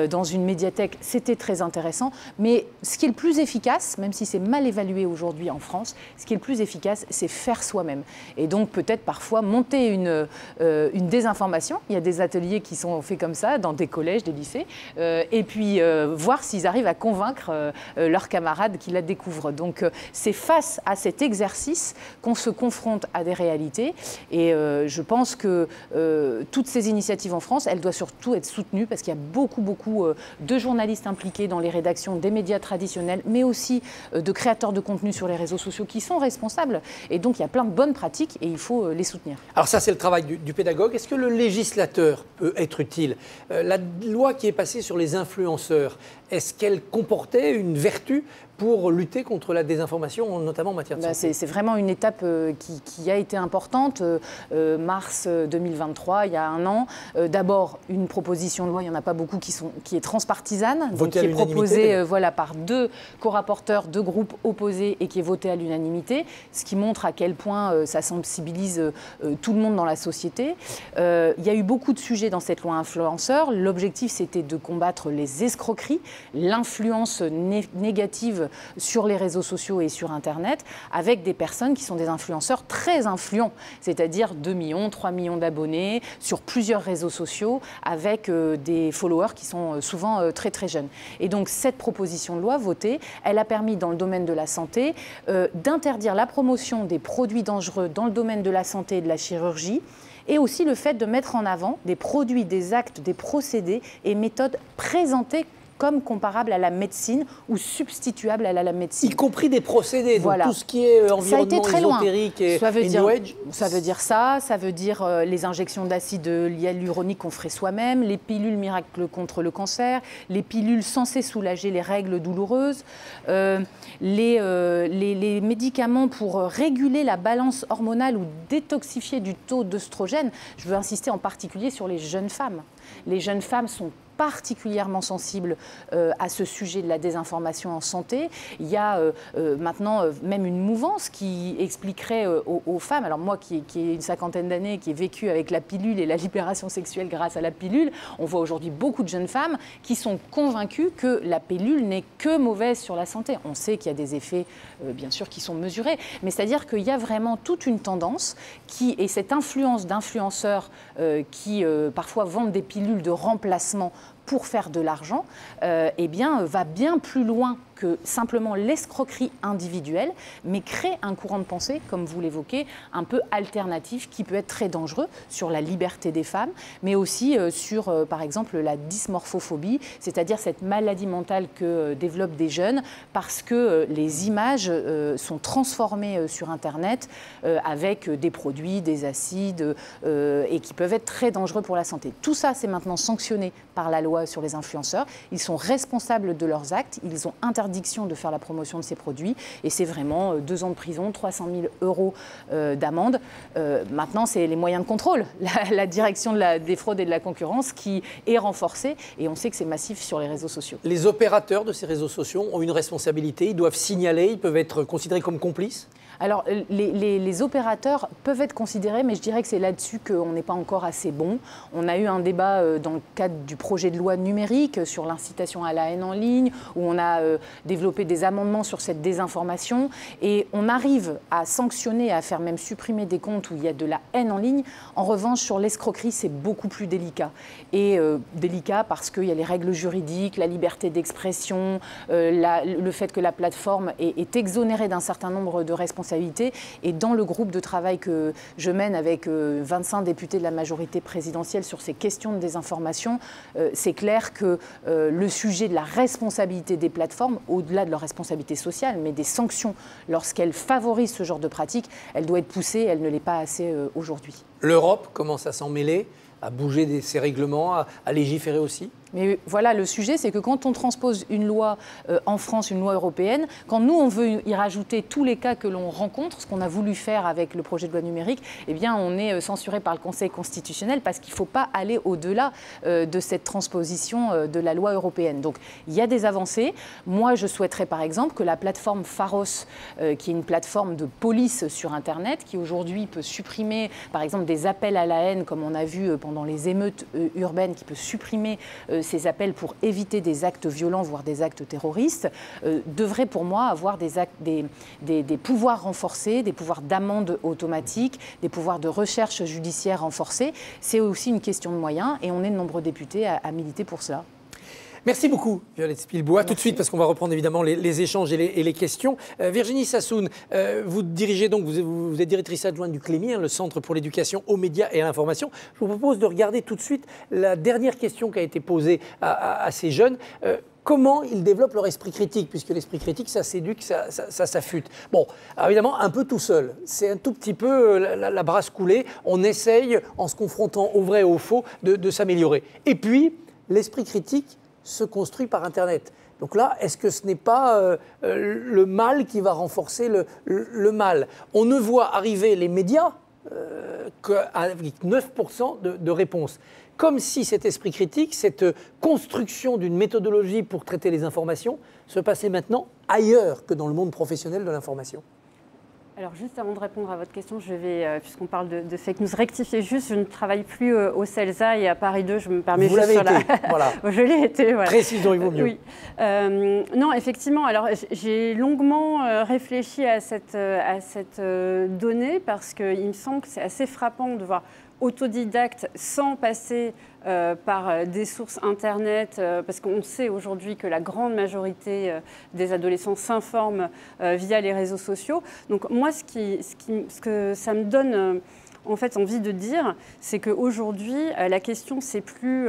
dans une médiathèque. C'était très intéressant. Mais ce qui est le plus efficace, même si c'est mal évalué aujourd'hui en France, ce qui est le plus efficace, c'est faire soi-même. Et donc, peut-être parfois monter une désinformation. Il y a des ateliers qui sont faits comme ça, dans des collèges, des lycées, et puis voir s'ils arrivent à convaincre leurs camarades qui la découvrent. Donc c'est face à cet exercice qu'on se confronte à des réalités, et je pense que toutes ces initiatives en France, elles doivent surtout être soutenues parce qu'il y a beaucoup de journalistes impliqués dans les rédactions des médias traditionnels, mais aussi de créateurs de contenu sur les réseaux sociaux qui sont responsables, et donc il y a plein de bonnes pratiques et il faut les soutenir. Alors ça, c'est le travail du pédagogue. Est-ce que le législateur peut être utile ? La loi qui est passée sur les influenceurs, est-ce qu'elle comportait une vertu pour lutter contre la désinformation, notamment en matière de santé ? C'est vraiment une étape qui a été importante. Mars 2023, il y a un an. D'abord, une proposition de loi, il n'y en a pas beaucoup, qui est transpartisane, donc qui est proposée par 2 co-rapporteurs, 2 groupes opposés et qui est votée à l'unanimité, ce qui montre à quel point ça sensibilise tout le monde dans la société. Il y a eu beaucoup de sujets dans cette loi influenceur. L'objectif, c'était de combattre les escroqueries, l'influence négative sur les réseaux sociaux et sur Internet, avec des personnes qui sont des influenceurs très influents, c'est-à-dire 2 millions, 3 millions d'abonnés sur plusieurs réseaux sociaux, avec des followers qui sont souvent très très jeunes. Et donc cette proposition de loi votée, elle a permis dans le domaine de la santé d'interdire la promotion des produits dangereux dans le domaine de la santé et de la chirurgie, et aussi le fait de mettre en avant des produits, des actes, des procédés et méthodes présentés comme comparables à la médecine ou substituables à la médecine. Y compris des procédés, voilà. Donc tout ce qui est environnement ça a été très ésotérique loin. et New Age. Ça veut dire ça veut dire les injections d'acide hyaluronique qu'on ferait soi-même, les pilules miracles contre le cancer, les pilules censées soulager les règles douloureuses, les médicaments pour réguler la balance hormonale ou détoxifier du taux d'œstrogène. Je veux insister en particulier sur les jeunes femmes. Les jeunes femmes sont particulièrement sensibles à ce sujet de la désinformation en santé. Il y a maintenant même une mouvance qui expliquerait aux femmes, alors moi qui ai une 50aine d'années, qui ai vécu avec la pilule et la libération sexuelle grâce à la pilule, on voit aujourd'hui beaucoup de jeunes femmes qui sont convaincues que la pilule n'est que mauvaise sur la santé. On sait qu'il y a des effets, bien sûr, qui sont mesurés, mais c'est-à-dire qu'il y a vraiment toute une tendance et cette influence d'influenceurs qui parfois vendent des pilules de remplacement pour faire de l'argent, eh bien, va bien plus loin que simplement l'escroquerie individuelle, mais crée un courant de pensée, comme vous l'évoquez, un peu alternatif, qui peut être très dangereux sur la liberté des femmes, mais aussi sur, par exemple, la dysmorphophobie, c'est-à-dire cette maladie mentale que développent des jeunes parce que les images sont transformées sur Internet avec des produits, des acides, et qui peuvent être très dangereux pour la santé. Tout ça, c'est maintenant sanctionné par la loi sur les influenceurs. Ils sont responsables de leurs actes, ils ont interdiction de faire la promotion de ces produits et c'est vraiment 2 ans de prison, 300 000 euros d'amende. Maintenant, c'est les moyens de contrôle, la direction des fraudes et de la concurrence qui est renforcée et on sait que c'est massif sur les réseaux sociaux. Les opérateurs de ces réseaux sociaux ont une responsabilité, ils doivent signaler, ils peuvent être considérés comme complices ? Alors, les opérateurs peuvent être considérés, mais je dirais que c'est là-dessus qu'on n'est pas encore assez bon. On a eu un débat dans le cadre du projet de loi numérique sur l'incitation à la haine en ligne, où on a développé des amendements sur cette désinformation. Et on arrive à sanctionner, à faire même supprimer des comptes où il y a de la haine en ligne. En revanche, sur l'escroquerie, c'est beaucoup plus délicat. Et délicat parce qu'il y a les règles juridiques, la liberté d'expression, le fait que la plateforme est exonérée d'un certain nombre de responsabilités. Et dans le groupe de travail que je mène avec 25 députés de la majorité présidentielle sur ces questions de désinformation, c'est clair que le sujet de la responsabilité des plateformes, au-delà de leur responsabilité sociale, mais des sanctions, lorsqu'elles favorisent ce genre de pratiques, elle doit être poussée, elle ne l'est pas assez aujourd'hui. L'Europe commence à s'en mêler, à bouger ses règlements, à légiférer aussi ? Mais voilà, le sujet, c'est que quand on transpose une loi en France, une loi européenne, quand nous, on veut y rajouter tous les cas que l'on rencontre, ce qu'on a voulu faire avec le projet de loi numérique, eh bien, on est censuré par le Conseil constitutionnel parce qu'il ne faut pas aller au-delà de cette transposition de la loi européenne. Donc, il y a des avancées. Moi, je souhaiterais, par exemple, que la plateforme Pharos, qui est une plateforme de police sur Internet, qui aujourd'hui peut supprimer, par exemple, des appels à la haine, comme on a vu pendant les émeutes urbaines, qui peut supprimer ces appels pour éviter des actes violents, voire des actes terroristes, devraient pour moi avoir des pouvoirs renforcés, des pouvoirs d'amende automatique, des pouvoirs de recherche judiciaire renforcés. C'est aussi une question de moyens et on est de nombreux députés à militer pour cela. Merci beaucoup, Violette Spilbois. Tout de suite, parce qu'on va reprendre évidemment les échanges et les questions. Virginie Sassoon, vous dirigez donc, vous êtes directrice adjointe du CLEMI, le Centre pour l'éducation aux médias et à l'information. Je vous propose de regarder tout de suite la dernière question qui a été posée à ces jeunes. Comment ils développent leur esprit critique, puisque l'esprit critique, ça s'éduque, ça s'affûte. Bon, alors évidemment, un peu tout seul. C'est un tout petit peu la brasse coulée. On essaye, en se confrontant au vrai et au faux, de s'améliorer. Et puis, l'esprit critique se construit par Internet. Donc là, est-ce que ce n'est pas le mal qui va renforcer le mal ? On ne voit arriver les médias qu'avec 9% de réponses. Comme si cet esprit critique, cette construction d'une méthodologie pour traiter les informations, se passait maintenant ailleurs que dans le monde professionnel de l'information. Alors juste avant de répondre à votre question, je vais, puisqu'on parle de fake news, rectifier juste, je ne travaille plus au CELSA et à Paris 2, je me permets Vous juste l'avez été, voilà. Je l'ai été, voilà. Précision, il vaut mieux. Oui. Non, effectivement, alors j'ai longuement réfléchi à cette donnée parce qu'il me semble que c'est assez frappant de voir autodidacte sans passer par des sources Internet, parce qu'on sait aujourd'hui que la grande majorité des adolescents s'informent via les réseaux sociaux. Donc moi, ce que ça me donne en fait envie de dire, c'est qu'aujourd'hui, la question, c'est plus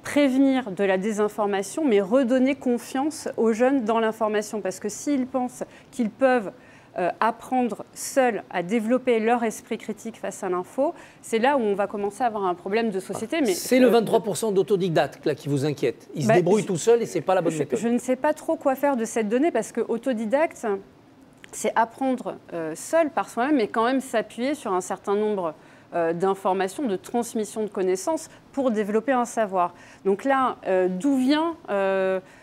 prévenir de la désinformation, mais redonner confiance aux jeunes dans l'information. Parce que s'ils pensent qu'ils peuvent apprendre seuls à développer leur esprit critique face à l'info, c'est là où on va commencer à avoir un problème de société. Mais c'est le 23% d'autodidactes là qui vous inquiète. Ils se débrouillent tout seuls et c'est pas la bonne méthode. Je ne sais pas trop quoi faire de cette donnée parce que autodidacte, c'est apprendre seul par soi-même, mais quand même s'appuyer sur un certain nombre d'informations, de transmission de connaissances pour développer un savoir. Donc là, d'où vient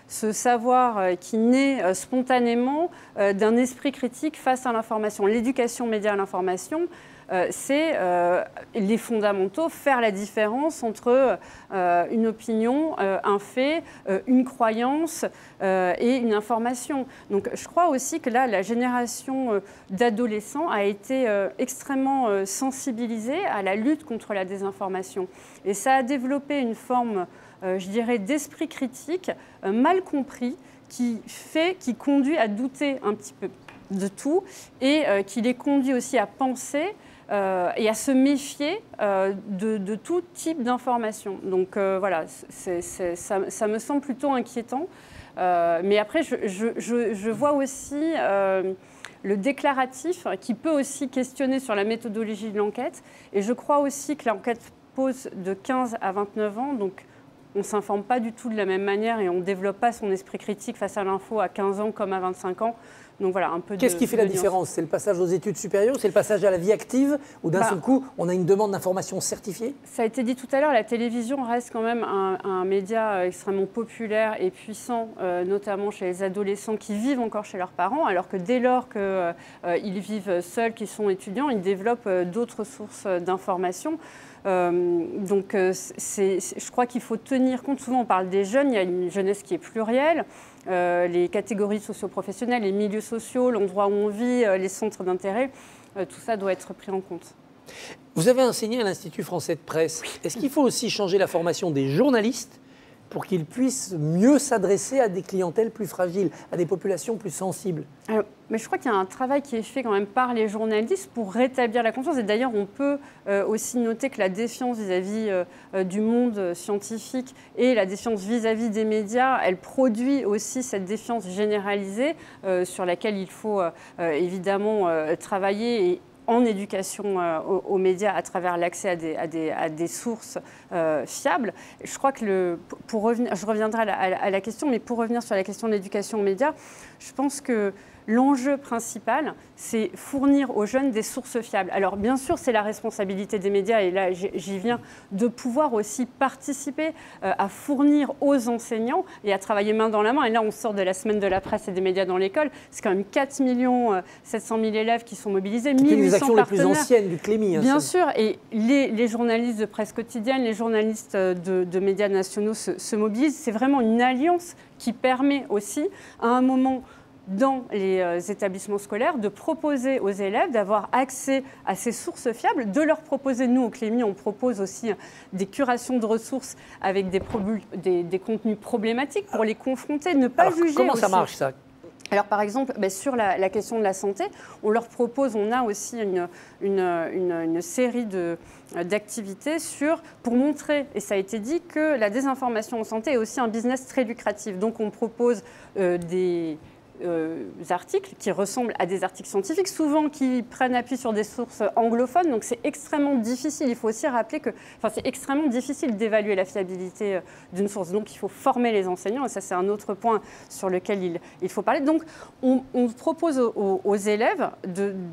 ce savoir qui naît spontanément d'un esprit critique face à l'information? L'éducation média à l'information, c'est les fondamentaux, faire la différence entre une opinion, un fait, une croyance et une information. Donc je crois aussi que là, la génération d'adolescents a été extrêmement sensibilisée à la lutte contre la désinformation. Et ça a développé une forme, je dirais, d'esprit critique mal compris qui conduit à douter un petit peu de tout et qui les conduit aussi à penser et à se méfier de tout type d'information. Donc voilà, ça me semble plutôt inquiétant. Mais après, je vois aussi le déclaratif qui peut aussi questionner sur la méthodologie de l'enquête. Et je crois aussi que l'enquête pose de 15 à 29 ans, donc on ne s'informe pas du tout de la même manière et on ne développe pas son esprit critique face à l'info à 15 ans comme à 25 ans. Donc voilà, un peu Qu'est-ce qui fait la différence? C'est le passage aux études supérieures? C'est le passage à la vie active? Ou d'un seul coup, on a une demande d'information certifiée? Ça a été dit tout à l'heure, la télévision reste quand même un média extrêmement populaire et puissant, notamment chez les adolescents qui vivent encore chez leurs parents, alors que dès lors qu'ils vivent seuls, qu'ils sont étudiants, ils développent d'autres sources d'information. Donc je crois qu'il faut tenir compte, souvent on parle des jeunes, il y a une jeunesse qui est plurielle, les catégories socio-professionnelles, les milieux sociaux, l'endroit où on vit, les centres d'intérêt, tout ça doit être pris en compte. Vous avez enseigné à l'Institut français de presse. Est-ce qu'il faut aussi changer la formation des journalistes pour qu'ils puissent mieux s'adresser à des clientèles plus fragiles, à des populations plus sensibles? Mais je crois qu'il y a un travail qui est fait quand même par les journalistes pour rétablir la confiance. Et d'ailleurs, on peut aussi noter que la défiance vis-à-vis du monde scientifique et la défiance vis-à-vis des médias, elle produit aussi cette défiance généralisée sur laquelle il faut évidemment travailler et en éducation aux médias à travers l'accès à des sources fiables. Je crois que je reviendrai à la question, mais pour revenir sur la question de l'éducation aux médias, je pense que l'enjeu principal, c'est fournir aux jeunes des sources fiables. Alors bien sûr, c'est la responsabilité des médias, et là j'y viens, de pouvoir aussi participer à fournir aux enseignants et à travailler main dans la main. Et là, on sort de la semaine de la presse et des médias dans l'école. C'est quand même 4 700 000 élèves qui sont mobilisés, 1800 partenaires. C'est une des actions les plus anciennes du Clémy. Hein, bien sûr, et les journalistes de presse quotidienne, les journalistes de médias nationaux se mobilisent. C'est vraiment une alliance qui permet aussi, à un moment dans les établissements scolaires, de proposer aux élèves d'avoir accès à ces sources fiables, de leur proposer, nous au Clémy, on propose aussi des curations de ressources avec des contenus problématiques pour les confronter, ne pas juger. Comment ça marche ça ? Alors par exemple, sur la question de la santé, on leur propose, on a aussi une série d'activités pour montrer, et ça a été dit, que la désinformation en santé est aussi un business très lucratif. Donc on propose des articles qui ressemblent à des articles scientifiques, souvent qui prennent appui sur des sources anglophones, donc c'est extrêmement difficile. Il faut aussi rappeler que c'est extrêmement difficile d'évaluer la fiabilité d'une source, donc il faut former les enseignants, et ça c'est un autre point sur lequel il faut parler. Donc on propose aux élèves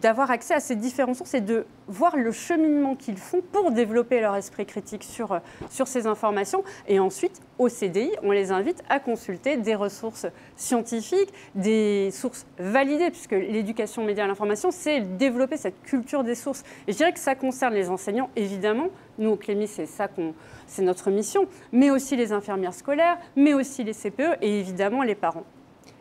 d'avoir accès à ces différentes sources et de voir le cheminement qu'ils font pour développer leur esprit critique sur ces informations, et ensuite au CDI, on les invite à consulter des ressources scientifiques, des sources validées, puisque l'éducation média à l'information, c'est développer cette culture des sources. Et je dirais que ça concerne les enseignants, évidemment. Nous, au Clémy, c'est notre mission, mais aussi les infirmières scolaires, mais aussi les CPE et évidemment les parents.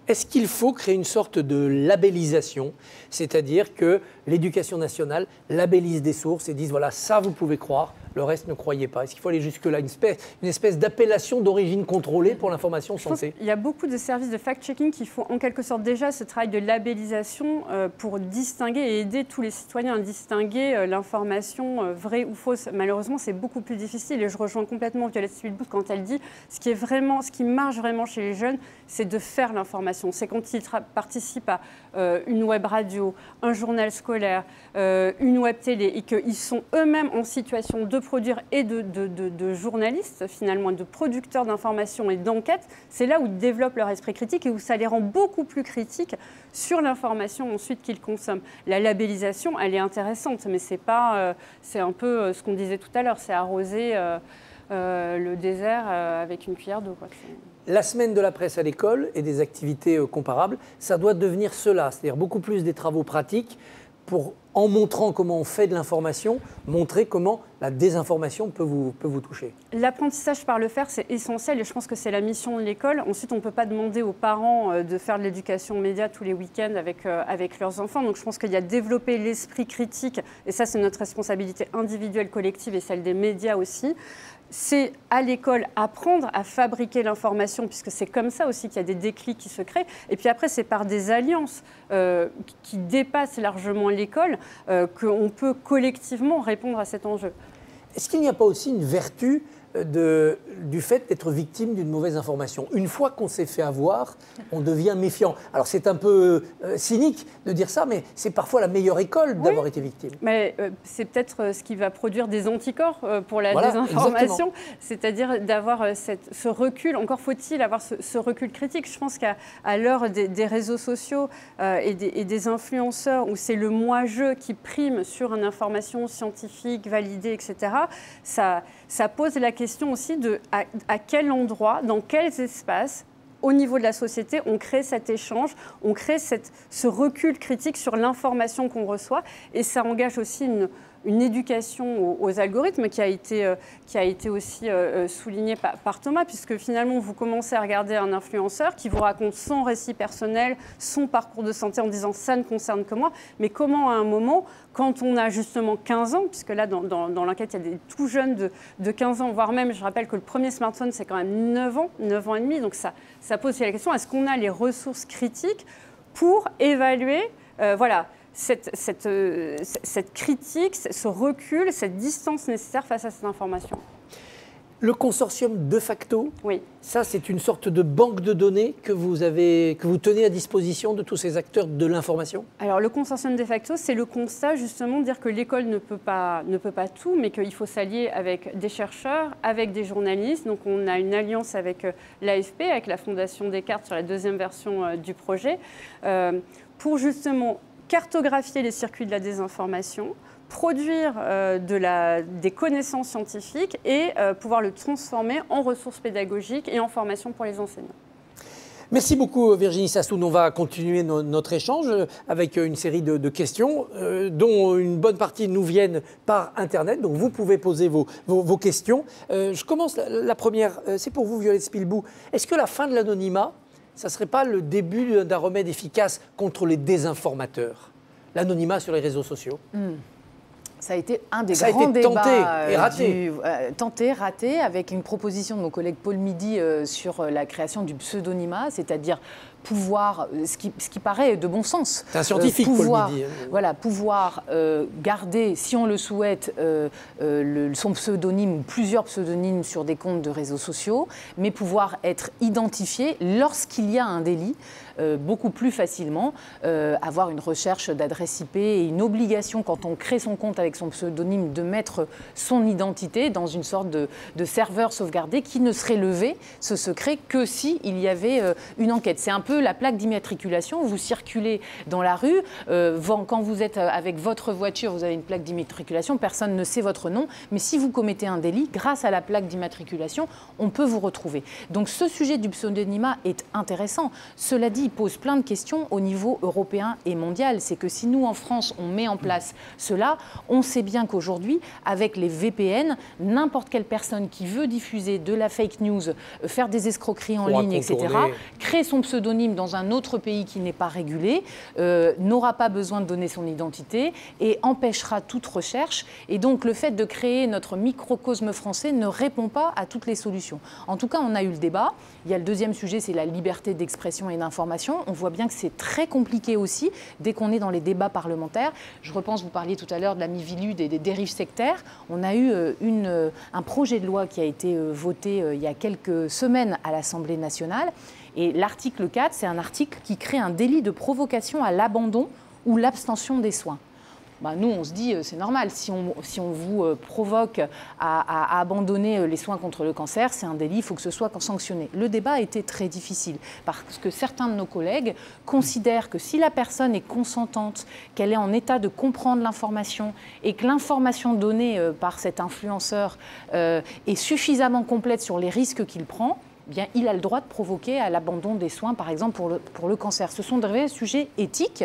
Est-ce qu'il faut créer une sorte de labellisation, c'est-à-dire que l'éducation nationale labellise des sources et dise voilà, ça vous pouvez croire, le reste ne croyez pas. Est-ce qu'il faut aller jusque-là, une espèce d'appellation d'origine contrôlée pour l'information censée? Il y a beaucoup de services de fact-checking qui font en quelque sorte déjà ce travail de labellisation pour distinguer et aider tous les citoyens à distinguer l'information vraie ou fausse. Malheureusement, c'est beaucoup plus difficile et je rejoins complètement Violette Spilbous quand elle dit ce qui marche vraiment chez les jeunes, c'est de faire l'information. C'est quand ils participent à une web radio, un journal scolaire, une web télé et qu'ils sont eux-mêmes en situation de produire et de journalistes, finalement, de producteurs d'informations et d'enquêtes, c'est là où ils développent leur esprit critique et où ça les rend beaucoup plus critiques sur l'information ensuite qu'ils consomment. La labellisation, elle est intéressante, mais c'est un peu ce qu'on disait tout à l'heure, c'est arroser le désert avec une cuillère d'eau. La semaine de la presse à l'école et des activités comparables, ça doit devenir cela, c'est-à-dire beaucoup plus des travaux pratiques pour, en montrant comment on fait de l'information, montrer comment la désinformation peut vous toucher. L'apprentissage par le faire, c'est essentiel et je pense que c'est la mission de l'école. Ensuite, on ne peut pas demander aux parents de faire de l'éducation média tous les week-ends avec leurs enfants. Donc je pense qu'il y a développer l'esprit critique, et ça c'est notre responsabilité individuelle, collective et celle des médias aussi. C'est à l'école apprendre à fabriquer l'information, puisque c'est comme ça aussi qu'il y a des déclics qui se créent. Et puis après, c'est par des alliances qui dépassent largement l'école qu'on peut collectivement répondre à cet enjeu. Est-ce qu'il n'y a pas aussi une vertu du fait d'être victime d'une mauvaise information? Une fois qu'on s'est fait avoir, on devient méfiant. Alors c'est un peu cynique de dire ça, mais c'est parfois la meilleure école d'avoir été victime. Mais c'est peut-être ce qui va produire des anticorps pour la désinformation, c'est-à-dire d'avoir ce recul. Encore faut-il avoir ce recul critique. Je pense qu'à l'heure des réseaux sociaux et des influenceurs, où c'est le moi-je qui prime sur une information scientifique, validée, etc., ça pose la question aussi de à quel endroit, dans quels espaces, au niveau de la société, on crée cet échange, on crée ce recul critique sur l'information qu'on reçoit. Et ça engage aussi une éducation aux algorithmes qui a été aussi soulignée par Thomas, puisque finalement, vous commencez à regarder un influenceur qui vous raconte son récit personnel, son parcours de santé en disant « ça ne concerne que moi », mais comment à un moment, quand on a justement 15 ans, puisque là, dans l'enquête, il y a des tout jeunes de 15 ans, voire même, je rappelle que le premier smartphone, c'est quand même 9 ans et demi, donc ça pose aussi la question, est-ce qu'on a les ressources critiques pour évaluer, cette critique, ce recul, cette distance nécessaire face à cette information? Le consortium de facto, oui. Ça c'est une sorte de banque de données que vous tenez à disposition de tous ces acteurs de l'information? Alors le consortium de facto, c'est le constat justement de dire que l'école ne peut pas tout, mais qu'il faut s'allier avec des chercheurs, avec des journalistes. Donc on a une alliance avec l'AFP, avec la Fondation Descartes sur la deuxième version du projet, pour justement cartographier les circuits de la désinformation, produire des connaissances scientifiques et pouvoir le transformer en ressources pédagogiques et en formation pour les enseignants. Merci beaucoup Virginie Sassoon. On va continuer notre échange avec une série de questions dont une bonne partie nous viennent par Internet. Donc vous pouvez poser vos questions. Je commence la première, c'est pour vous Violette Spilbous. Est-ce que la fin de l'anonymat, ça ne serait pas le début d'un remède efficace contre les désinformateurs? L'anonymat sur les réseaux sociaux. Ça a été un des grands débats tenté, raté, avec une proposition de mon collègue Paul Midi sur la création du pseudonymat, c'est-à-dire pouvoir, ce qui paraît de bon sens. C'est un scientifique, Paul Midi. Voilà, pouvoir garder, si on le souhaite, son pseudonyme ou plusieurs pseudonymes sur des comptes de réseaux sociaux, mais pouvoir être identifié lorsqu'il y a un délit, beaucoup plus facilement, avoir une recherche d'adresse IP et une obligation, quand on crée son compte avec son pseudonyme, de mettre son identité dans une sorte de serveur sauvegardé qui ne serait levé, ce secret, que s'il y avait une enquête. C'est un peu veut la plaque d'immatriculation. Vous circulez dans la rue, quand vous êtes avec votre voiture, vous avez une plaque d'immatriculation, personne ne sait votre nom, mais si vous commettez un délit, grâce à la plaque d'immatriculation, on peut vous retrouver. Donc ce sujet du pseudonymat est intéressant. Cela dit, il pose plein de questions au niveau européen et mondial. C'est que si nous, en France, on met en place cela, on sait bien qu'aujourd'hui, avec les VPN, n'importe quelle personne qui veut diffuser de la fake news, faire des escroqueries en ligne, etc., créer son pseudonyme dans un autre pays qui n'est pas régulé, n'aura pas besoin de donner son identité et empêchera toute recherche. Et donc, le fait de créer notre microcosme français ne répond pas à toutes les solutions. En tout cas, on a eu le débat. Il y a le deuxième sujet, c'est la liberté d'expression et d'information. On voit bien que c'est très compliqué aussi, dès qu'on est dans les débats parlementaires. Je repense, vous parliez tout à l'heure de la Miviludes et des dérives sectaires. On a eu un projet de loi qui a été voté il y a quelques semaines à l'Assemblée nationale. Et l'article 4, c'est un article qui crée un délit de provocation à l'abandon ou l'abstention des soins. Nous, on se dit, c'est normal, si on vous provoque à abandonner les soins contre le cancer, c'est un délit, il faut que ce soit sanctionné. Le débat a été très difficile parce que certains de nos collègues considèrent que si la personne est consentante, qu'elle est en état de comprendre l'information et que l'information donnée par cet influenceur est suffisamment complète sur les risques qu'il prend, bien, il a le droit de provoquer à l'abandon des soins, par exemple, pour le cancer. Ce sont des sujets éthiques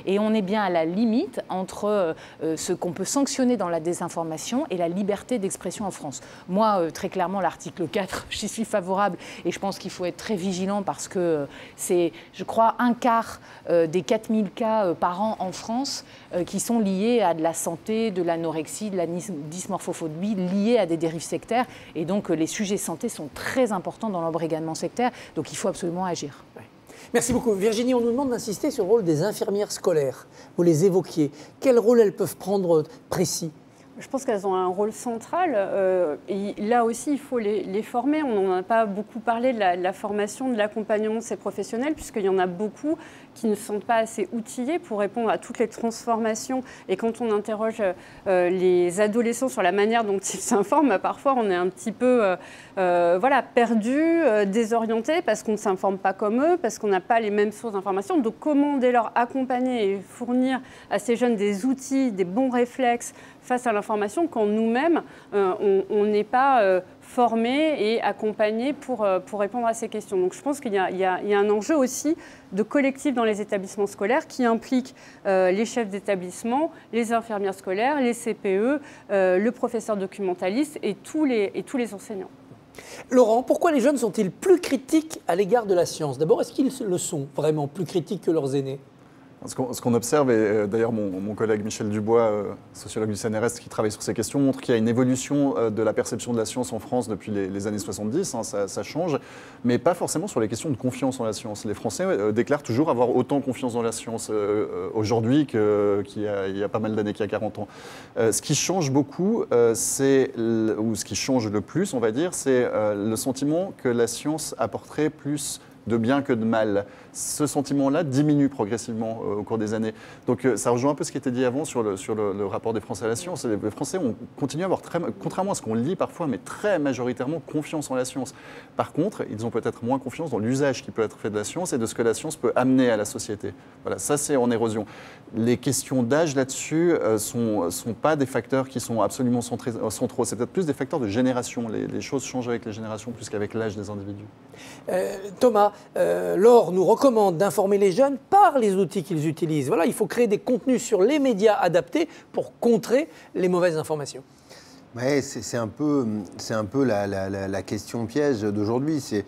et on est bien à la limite entre ce qu'on peut sanctionner dans la désinformation et la liberté d'expression en France. Moi, très clairement, l'article 4, j'y suis favorable et je pense qu'il faut être très vigilant parce que c'est, je crois, un quart des 4000 cas par an en France qui sont liés à de la santé, de l'anorexie, de la dysmorphophobie, liés à des dérives sectaires. Et donc, les sujets santé sont très importants dans l'embrigadement sectaire. Donc, il faut absolument agir. Ouais. Merci beaucoup. Virginie, on nous demande d'insister sur le rôle des infirmières scolaires. Vous les évoquiez. Quel rôle elles peuvent prendre précis ? Je pense qu'elles ont un rôle central. Et là aussi, il faut les former. On n'en a pas beaucoup parlé de la formation, de l'accompagnement de ces professionnels, puisqu'il y en a beaucoup qui ne se sentent pas assez outillés pour répondre à toutes les transformations. Et quand on interroge les adolescents sur la manière dont ils s'informent, parfois on est un petit peu perdu, désorienté, parce qu'on ne s'informe pas comme eux, parce qu'on n'a pas les mêmes sources d'information. Donc comment dès lors accompagner et fournir à ces jeunes des outils, des bons réflexes face à l'information quand nous-mêmes, on n'est pas formés et accompagnés pour répondre à ces questions. Donc je pense qu'il y a un enjeu aussi de collectif dans les établissements scolaires qui implique les chefs d'établissement, les infirmières scolaires, les CPE, le professeur documentaliste et tous les enseignants. Laurent, pourquoi les jeunes sont-ils plus critiques à l'égard de la science ? D'abord, est-ce qu'ils le sont vraiment plus critiques que leurs aînés ? Ce qu'on observe, et d'ailleurs mon collègue Michel Dubois, sociologue du CNRS qui travaille sur ces questions, montre qu'il y a une évolution de la perception de la science en France depuis les années 70, ça change, mais pas forcément sur les questions de confiance en la science. Les Français déclarent toujours avoir autant confiance dans la science aujourd'hui qu'il y a pas mal d'années, qu'il y a 40 ans. Ce qui change beaucoup, ou ce qui change le plus, on va dire, c'est le sentiment que la science apporterait plus de bien que de mal. Ce sentiment-là diminue progressivement au cours des années. Donc ça rejoint un peu ce qui était dit avant sur le rapport des Français à la science. Les Français ont continué à avoir, contrairement à ce qu'on lit parfois, mais très majoritairement confiance en la science. Par contre, ils ont peut-être moins confiance dans l'usage qui peut être fait de la science et de ce que la science peut amener à la société. Voilà, ça c'est en érosion. Les questions d'âge là-dessus sont pas des facteurs qui sont absolument centraux. C'est peut-être plus des facteurs de génération. Les choses changent avec les générations plus qu'avec l'âge des individus. Thomas, Laure nous recommande d'informer les jeunes par les outils qu'ils utilisent. Voilà, il faut créer des contenus sur les médias adaptés pour contrer les mauvaises informations. Ouais, c'est un peu la question piège d'aujourd'hui. C'est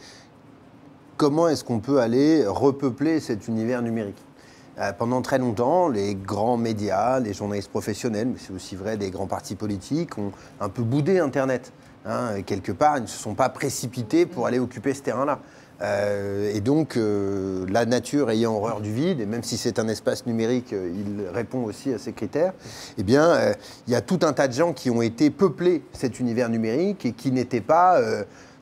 comment est-ce qu'on peut aller repeupler cet univers numérique ? Pendant très longtemps, les grands médias, les journalistes professionnels, mais c'est aussi vrai des grands partis politiques, ont un peu boudé Internet. Quelque part, ils ne se sont pas précipités pour aller occuper ce terrain-là. Et donc, la nature ayant horreur du vide, et même si c'est un espace numérique, il répond aussi à ces critères, eh bien, il y a tout un tas de gens qui ont été peuplés cet univers numérique et qui n'étaient pas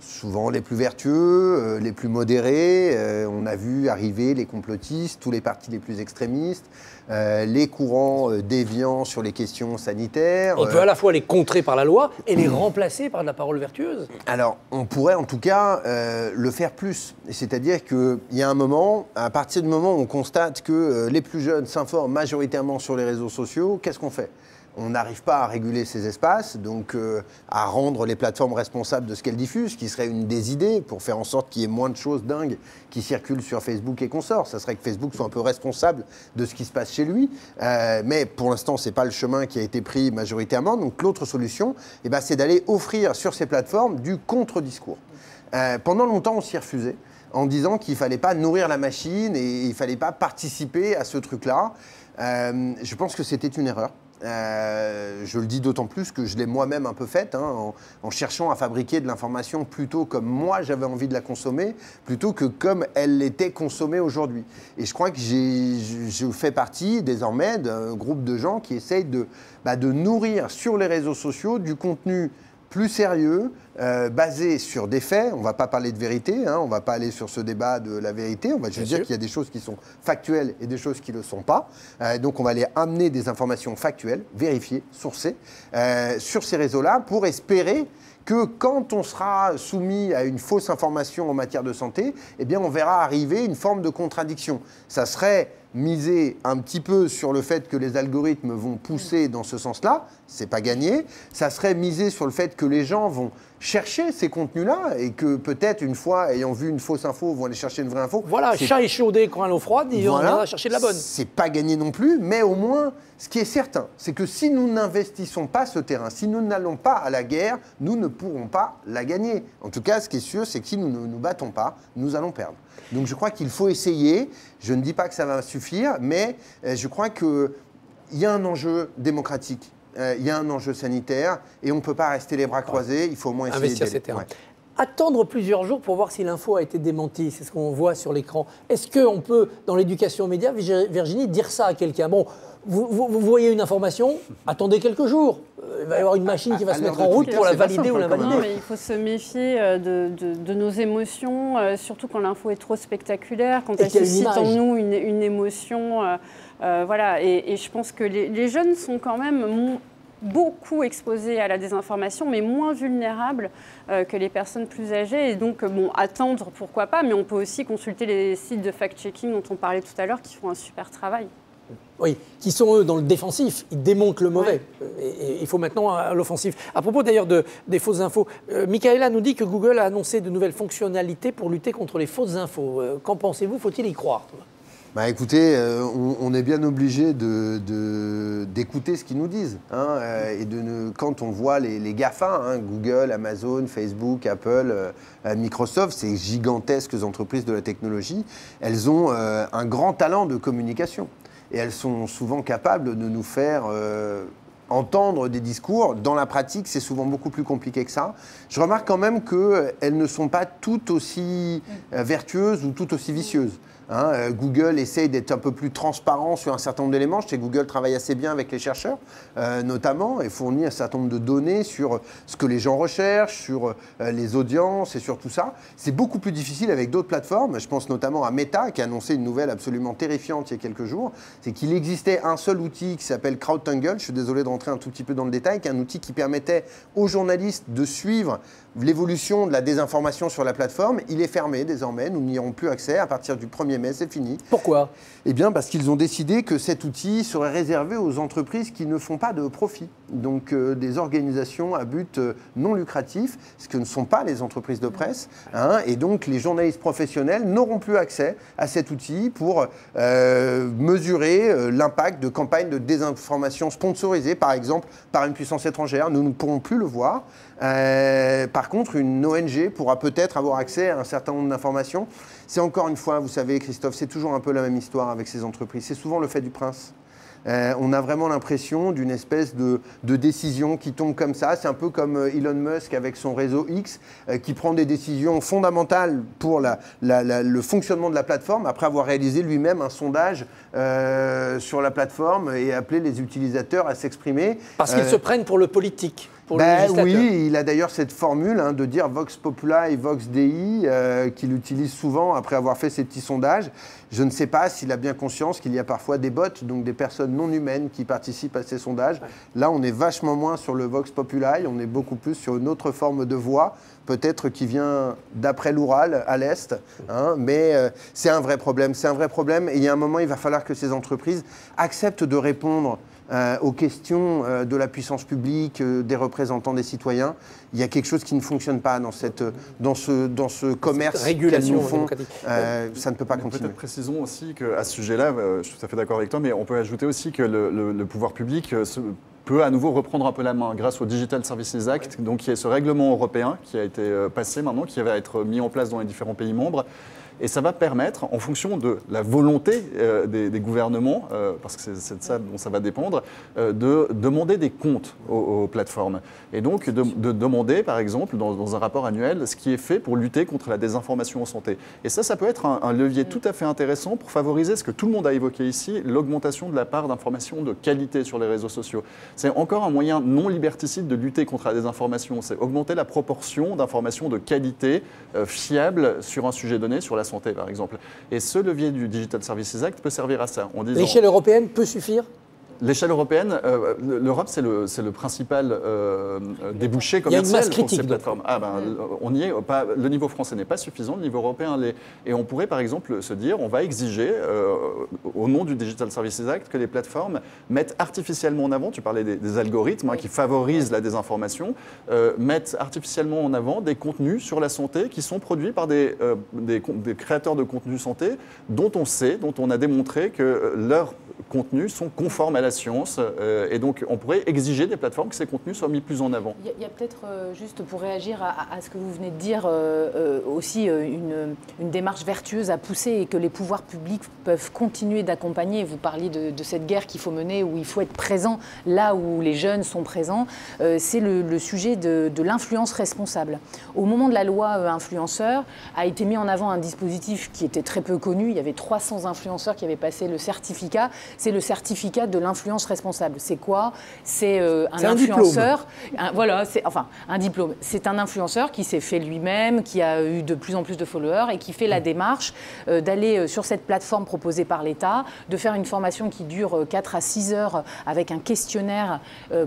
souvent les plus vertueux, les plus modérés. On a vu arriver les complotistes, tous les partis les plus extrémistes, les courants déviants sur les questions sanitaires. On peut à la fois les contrer par la loi et les remplacer par de la parole vertueuse. Alors, on pourrait en tout cas le faire plus. C'est-à-dire qu'il y a un moment, à partir du moment où on constate que les plus jeunes s'informent majoritairement sur les réseaux sociaux, qu'est-ce qu'on fait ? On n'arrive pas à réguler ces espaces, donc à rendre les plateformes responsables de ce qu'elles diffusent, qui serait une des idées pour faire en sorte qu'il y ait moins de choses dingues qui circulent sur Facebook et consorts. Ça serait que Facebook soit un peu responsable de ce qui se passe chez lui. Mais pour l'instant, ce n'est pas le chemin qui a été pris majoritairement. Donc l'autre solution, c'est d'aller offrir sur ces plateformes du contre-discours. Pendant longtemps, on s'y refusait en disant qu'il ne fallait pas nourrir la machine et il ne fallait pas participer à ce truc-là. Je pense que c'était une erreur. Je le dis d'autant plus que je l'ai moi-même un peu faite, en cherchant à fabriquer de l'information plutôt comme moi j'avais envie de la consommer, plutôt que comme elle l'était consommée aujourd'hui. Et je crois que je fais partie désormais d'un groupe de gens qui essayent de nourrir sur les réseaux sociaux du contenu plus sérieux, basé sur des faits. On ne va pas parler de vérité, on ne va pas aller sur ce débat de la vérité, on va juste dire qu'il y a des choses qui sont factuelles et des choses qui ne le sont pas. Donc on va aller amener des informations factuelles, vérifiées, sourcées, sur ces réseaux-là pour espérer que quand on sera soumis à une fausse information en matière de santé, on verra arriver une forme de contradiction. Ça serait miser un petit peu sur le fait que les algorithmes vont pousser dans ce sens-là, c'est pas gagné. Ça serait miser sur le fait que les gens vont chercher ces contenus-là et que peut-être une fois, ayant vu une fausse info, vont aller chercher une vraie info. Voilà, chat échaudé quand à l'eau froide, ils vont chercher de la bonne. C'est pas gagné non plus, mais au moins, ce qui est certain, c'est que si nous n'investissons pas ce terrain, si nous n'allons pas à la guerre, nous ne pourrons pas la gagner. En tout cas, ce qui est sûr, c'est que si nous ne nous battons pas, nous allons perdre. Donc je crois qu'il faut essayer. Je ne dis pas que ça va suffire, mais je crois qu'il y a un enjeu démocratique. Il y a un enjeu sanitaire et on ne peut pas rester les bras croisés, il faut au moins essayer investir ces terrains. Attendre plusieurs jours pour voir si l'info a été démentie, c'est ce qu'on voit sur l'écran. Est-ce qu'on peut, dans l'éducation aux médias, Virginie, dire ça à quelqu'un ? Bon, vous voyez une information, attendez quelques jours. Il va y avoir une machine qui va se mettre en route pour la valider ou l'invalider. Non, mais il faut se méfier de nos émotions, surtout quand l'info est trop spectaculaire, quand elle suscite en nous une émotion. Voilà. Et je pense que les jeunes sont quand même beaucoup exposés à la désinformation, mais moins vulnérables que les personnes plus âgées. Et donc, attendre, pourquoi pas, mais on peut aussi consulter les sites de fact-checking dont on parlait tout à l'heure, qui font un super travail. Oui, qui sont eux dans le défensif, ils démontent le mauvais. Ouais. Et il faut maintenant l'offensif. À propos d'ailleurs des fausses infos, Michaela nous dit que Google a annoncé de nouvelles fonctionnalités pour lutter contre les fausses infos. Qu'en pensez-vous ? Faut-il y croire ? Écoutez, on est bien obligé d'écouter ce qu'ils nous disent. Et quand on voit les GAFA, Google, Amazon, Facebook, Apple, Microsoft, ces gigantesques entreprises de la technologie, elles ont un grand talent de communication. Et elles sont souvent capables de nous faire entendre des discours. Dans la pratique, c'est souvent beaucoup plus compliqué que ça. Je remarque quand même qu'elles ne sont pas toutes aussi vertueuses ou toutes aussi vicieuses. Google essaye d'être un peu plus transparent sur un certain nombre d'éléments. Je sais que Google travaille assez bien avec les chercheurs, notamment, et fournit un certain nombre de données sur ce que les gens recherchent, sur les audiences et sur tout ça. C'est beaucoup plus difficile avec d'autres plateformes. Je pense notamment à Meta, qui a annoncé une nouvelle absolument terrifiante il y a quelques jours. C'est qu'il existait un seul outil qui s'appelle CrowdTungle. Je suis désolé de rentrer un tout petit peu dans le détail, qui est un outil qui permettait aux journalistes de suivre l'évolution de la désinformation sur la plateforme. Il est fermé désormais, nous n'y aurons plus accès à partir du 1er mai, c'est fini. Pourquoi ? Eh bien parce qu'ils ont décidé que cet outil serait réservé aux entreprises qui ne font pas de profit. Donc des organisations à but non lucratif, ce que ne sont pas les entreprises de presse. Et donc les journalistes professionnels n'auront plus accès à cet outil pour mesurer l'impact de campagnes de désinformation sponsorisées, par exemple, par une puissance étrangère. Nous ne pourrons plus le voir. Par contre, une ONG pourra peut-être avoir accès à un certain nombre d'informations. C'est encore une fois, vous savez, Christophe, c'est toujours un peu la même histoire avec ces entreprises. C'est souvent le fait du prince. On a vraiment l'impression d'une espèce de décision qui tombe comme ça. C'est un peu comme Elon Musk avec son réseau X qui prend des décisions fondamentales pour le fonctionnement de la plateforme après avoir réalisé lui-même un sondage sur la plateforme et appelé les utilisateurs à s'exprimer. Parce qu'ils se prennent pour le politique. pour le législateur. Oui, il a d'ailleurs cette formule de dire Vox Populi et Vox Dei, qu'il utilise souvent après avoir fait ses petits sondages. Je ne sais pas s'il a bien conscience qu'il y a parfois des bots, donc des personnes non humaines qui participent à ces sondages. Là, on est vachement moins sur le Vox Populi, on est beaucoup plus sur une autre forme de voix, peut-être qui vient d'après l'Oural, à l'Est. Mais c'est un vrai problème. C'est un vrai problème. Et il y a un moment, il va falloir que ces entreprises acceptent de répondre aux questions de la puissance publique, des représentants des citoyens. Il y a quelque chose qui ne fonctionne pas dans ce commerce qu'elles nous font. Ça ne peut pas continuer. Peut-être précisons aussi qu'à ce sujet-là, je suis tout à fait d'accord avec toi, mais on peut ajouter aussi que le pouvoir public peut à nouveau reprendre un peu la main grâce au Digital Services Act, donc qui est ce règlement européen qui a été passé maintenant, qui va être mis en place dans les différents pays membres. Et ça va permettre, en fonction de la volonté des gouvernements, parce que c'est de ça dont ça va dépendre, de demander des comptes aux plateformes. Et donc de demander, par exemple, dans un rapport annuel, ce qui est fait pour lutter contre la désinformation en santé. Et ça peut être un levier tout à fait intéressant pour favoriser ce que tout le monde a évoqué ici, l'augmentation de la part d'informations de qualité sur les réseaux sociaux. C'est encore un moyen non liberticide de lutter contre la désinformation. C'est augmenter la proportion d'informations de qualité fiables sur un sujet donné, sur la santé par exemple. Et ce levier du Digital Services Act peut servir à ça. L'échelle européenne peut suffire ? L'échelle européenne, l'Europe, c'est le principal débouché commercial pour ces plateformes. On y est. Le niveau français n'est pas suffisant, le niveau européen l'est. Et on pourrait, par exemple, se dire, on va exiger, au nom du Digital Services Act, que les plateformes mettent artificiellement en avant, tu parlais des algorithmes qui favorisent la désinformation, mettent artificiellement en avant des contenus sur la santé qui sont produits par des créateurs de contenus santé dont on sait, dont on a démontré que leurs contenus sont conformes à la science et donc on pourrait exiger des plateformes que ces contenus soient mis plus en avant. Il y a peut-être, juste pour réagir à ce que vous venez de dire, aussi une démarche vertueuse à pousser et que les pouvoirs publics peuvent continuer d'accompagner. Vous parliez de cette guerre qu'il faut mener où il faut être présent là où les jeunes sont présents. C'est le sujet de l'influence responsable. Au moment de la loi influenceur, a été mis en avant un dispositif qui était très peu connu. Il y avait 300 influenceurs qui avaient passé le certificat. C'est le certificat de l'influence responsable. C'est quoi ? C'est un influenceur. Un diplôme. C'est un influenceur qui s'est fait lui-même, qui a eu de plus en plus de followers et qui fait la démarche d'aller sur cette plateforme proposée par l'État, de faire une formation qui dure 4 à 6 heures avec un questionnaire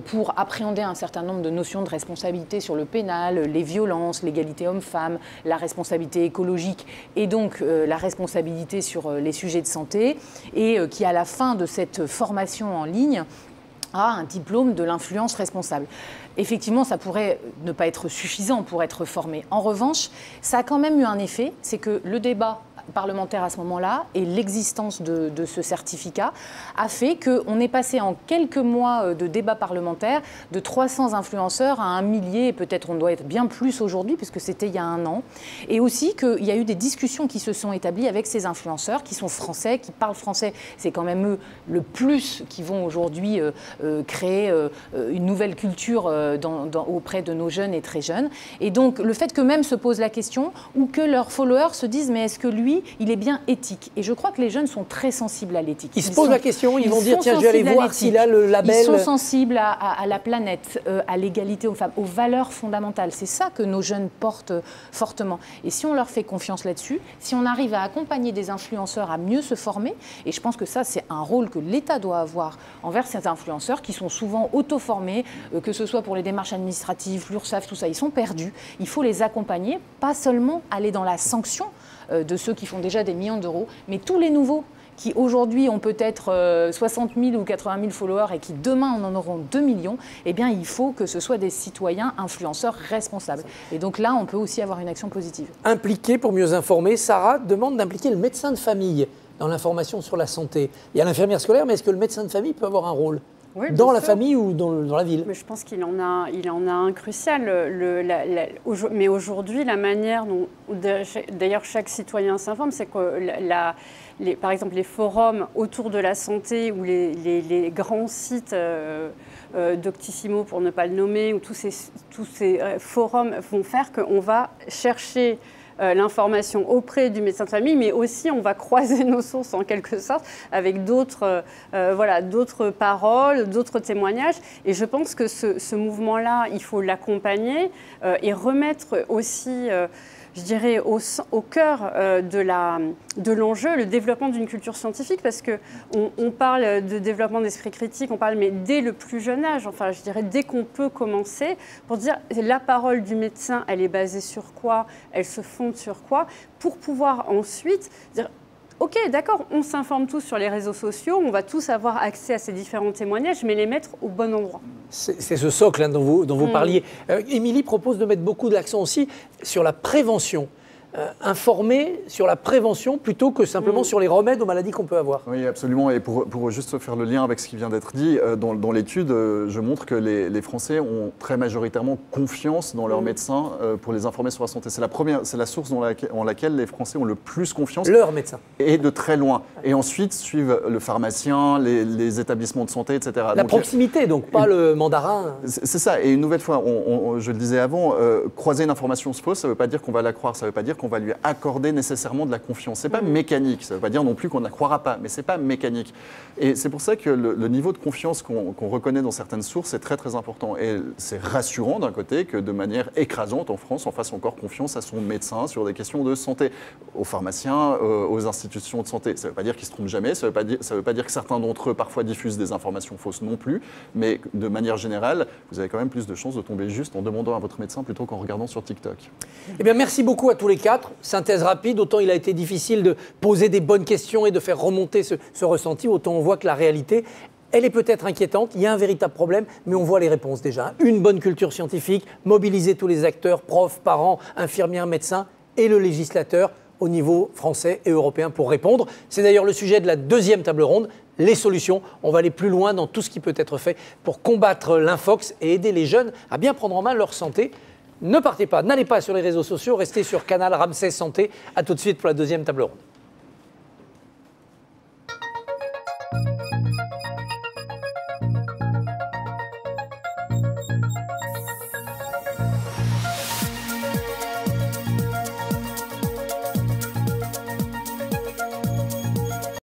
pour appréhender un certain nombre de notions de responsabilité sur le pénal, les violences, l'égalité homme-femme, la responsabilité écologique et donc la responsabilité sur les sujets de santé et qui à la fin de cette formation en ligne a un diplôme de l'influence responsable. Effectivement, ça pourrait ne pas être suffisant pour être formé. En revanche, ça a quand même eu un effet, c'est que le débat parlementaire à ce moment-là et l'existence de ce certificat a fait qu'on est passé en quelques mois de débat parlementaire de 300 influenceurs à 1 millier, et peut-être on doit être bien plus aujourd'hui puisque c'était il y a 1 an. Et aussi qu'il y a eu des discussions qui se sont établies avec ces influenceurs qui sont français, qui parlent français. C'est quand même eux le plus qui vont aujourd'hui créer une nouvelle culture auprès de nos jeunes et très jeunes. Et donc le fait qu'eux-mêmes se posent la question ou que leurs followers se disent mais est-ce que lui il est bien éthique. Et je crois que les jeunes sont très sensibles à l'éthique. Ils se posent la question, ils vont dire tiens, je vais aller voir s'il a le label. Ils sont sensibles à la planète, à l'égalité aux femmes, aux valeurs fondamentales. C'est ça que nos jeunes portent fortement. Et si on leur fait confiance là-dessus, si on arrive à accompagner des influenceurs à mieux se former, et je pense que ça, c'est un rôle que l'État doit avoir envers ces influenceurs qui sont souvent auto-formés, que ce soit pour les démarches administratives, l'URSSAF, tout ça, ils sont perdus. Il faut les accompagner, pas seulement aller dans la sanction de ceux qui font déjà des millions d'euros, mais tous les nouveaux qui aujourd'hui ont peut-être 60 000 ou 80 000 followers et qui demain en auront 2 millions, eh bien il faut que ce soit des citoyens influenceurs responsables. Et donc là, on peut aussi avoir une action positive. Impliquer pour mieux informer, Sarah demande d'impliquer le médecin de famille dans l'information sur la santé. Il y a l'infirmière scolaire, mais est-ce que le médecin de famille peut avoir un rôle ? Oui, dans la famille ou dans la ville? Mais je pense qu'il en a un crucial. Mais aujourd'hui, la manière dont, d'ailleurs, chaque citoyen s'informe, c'est que, par exemple, les forums autour de la santé ou les grands sites Doctissimo, pour ne pas le nommer, ou tous ces forums vont faire qu'on va chercher l'information auprès du médecin de famille, mais aussi on va croiser nos sources en quelque sorte avec d'autres paroles, d'autres témoignages. Et je pense que ce mouvement-là, il faut l'accompagner et remettre aussi, je dirais, au cœur de l'enjeu, le développement d'une culture scientifique, parce qu'on parle de développement d'esprit critique, on parle, mais dès le plus jeune âge, enfin, je dirais, dès qu'on peut commencer, pour dire la parole du médecin, elle est basée sur quoi, elle se fonde sur quoi, pour pouvoir ensuite dire, ok, d'accord, on s'informe tous sur les réseaux sociaux, on va tous avoir accès à ces différents témoignages, mais les mettre au bon endroit. C'est ce socle dont vous parliez. Émilie propose de mettre beaucoup d'accent aussi sur la prévention. Informer sur la prévention plutôt que simplement sur les remèdes aux maladies qu'on peut avoir. Oui, absolument. Et pour juste faire le lien avec ce qui vient d'être dit, dans l'étude, je montre que les Français ont très majoritairement confiance dans leurs médecins pour les informer sur la santé. C'est la source en laquelle les Français ont le plus confiance. Leurs médecins. Et de très loin. Et ensuite suivent le pharmacien, les établissements de santé, etc. La proximité, donc pas le mandarin. C'est ça. Et une nouvelle fois, je le disais avant, croiser une information fausse, ça ne veut pas dire qu'on va la croire, ça ne veut pas dire qu'on va lui accorder nécessairement de la confiance. Ce n'est pas mécanique, ça ne veut pas dire non plus qu'on ne la croira pas, mais ce n'est pas mécanique. Et c'est pour ça que le niveau de confiance qu'on reconnaît dans certaines sources est très très important. Et c'est rassurant d'un côté que de manière écrasante en France, on fasse encore confiance à son médecin sur des questions de santé, aux pharmaciens, aux institutions de santé. Ça ne veut pas dire qu'ils ne se trompent jamais, ça ne veut pas dire que certains d'entre eux parfois diffusent des informations fausses non plus, mais de manière générale, vous avez quand même plus de chances de tomber juste en demandant à votre médecin plutôt qu'en regardant sur TikTok. Eh bien, merci beaucoup à tous les quatre. Synthèse rapide, autant il a été difficile de poser des bonnes questions et de faire remonter ce ressenti, autant on voit que la réalité, elle est peut-être inquiétante, il y a un véritable problème, mais on voit les réponses déjà. Une bonne culture scientifique, mobiliser tous les acteurs, profs, parents, infirmières, médecins et le législateur au niveau français et européen pour répondre. C'est d'ailleurs le sujet de la deuxième table ronde, les solutions. On va aller plus loin dans tout ce qui peut être fait pour combattre l'infox et aider les jeunes à bien prendre en main leur santé. Ne partez pas, n'allez pas sur les réseaux sociaux, restez sur Canal Ramsay Santé. A tout de suite pour la deuxième table ronde.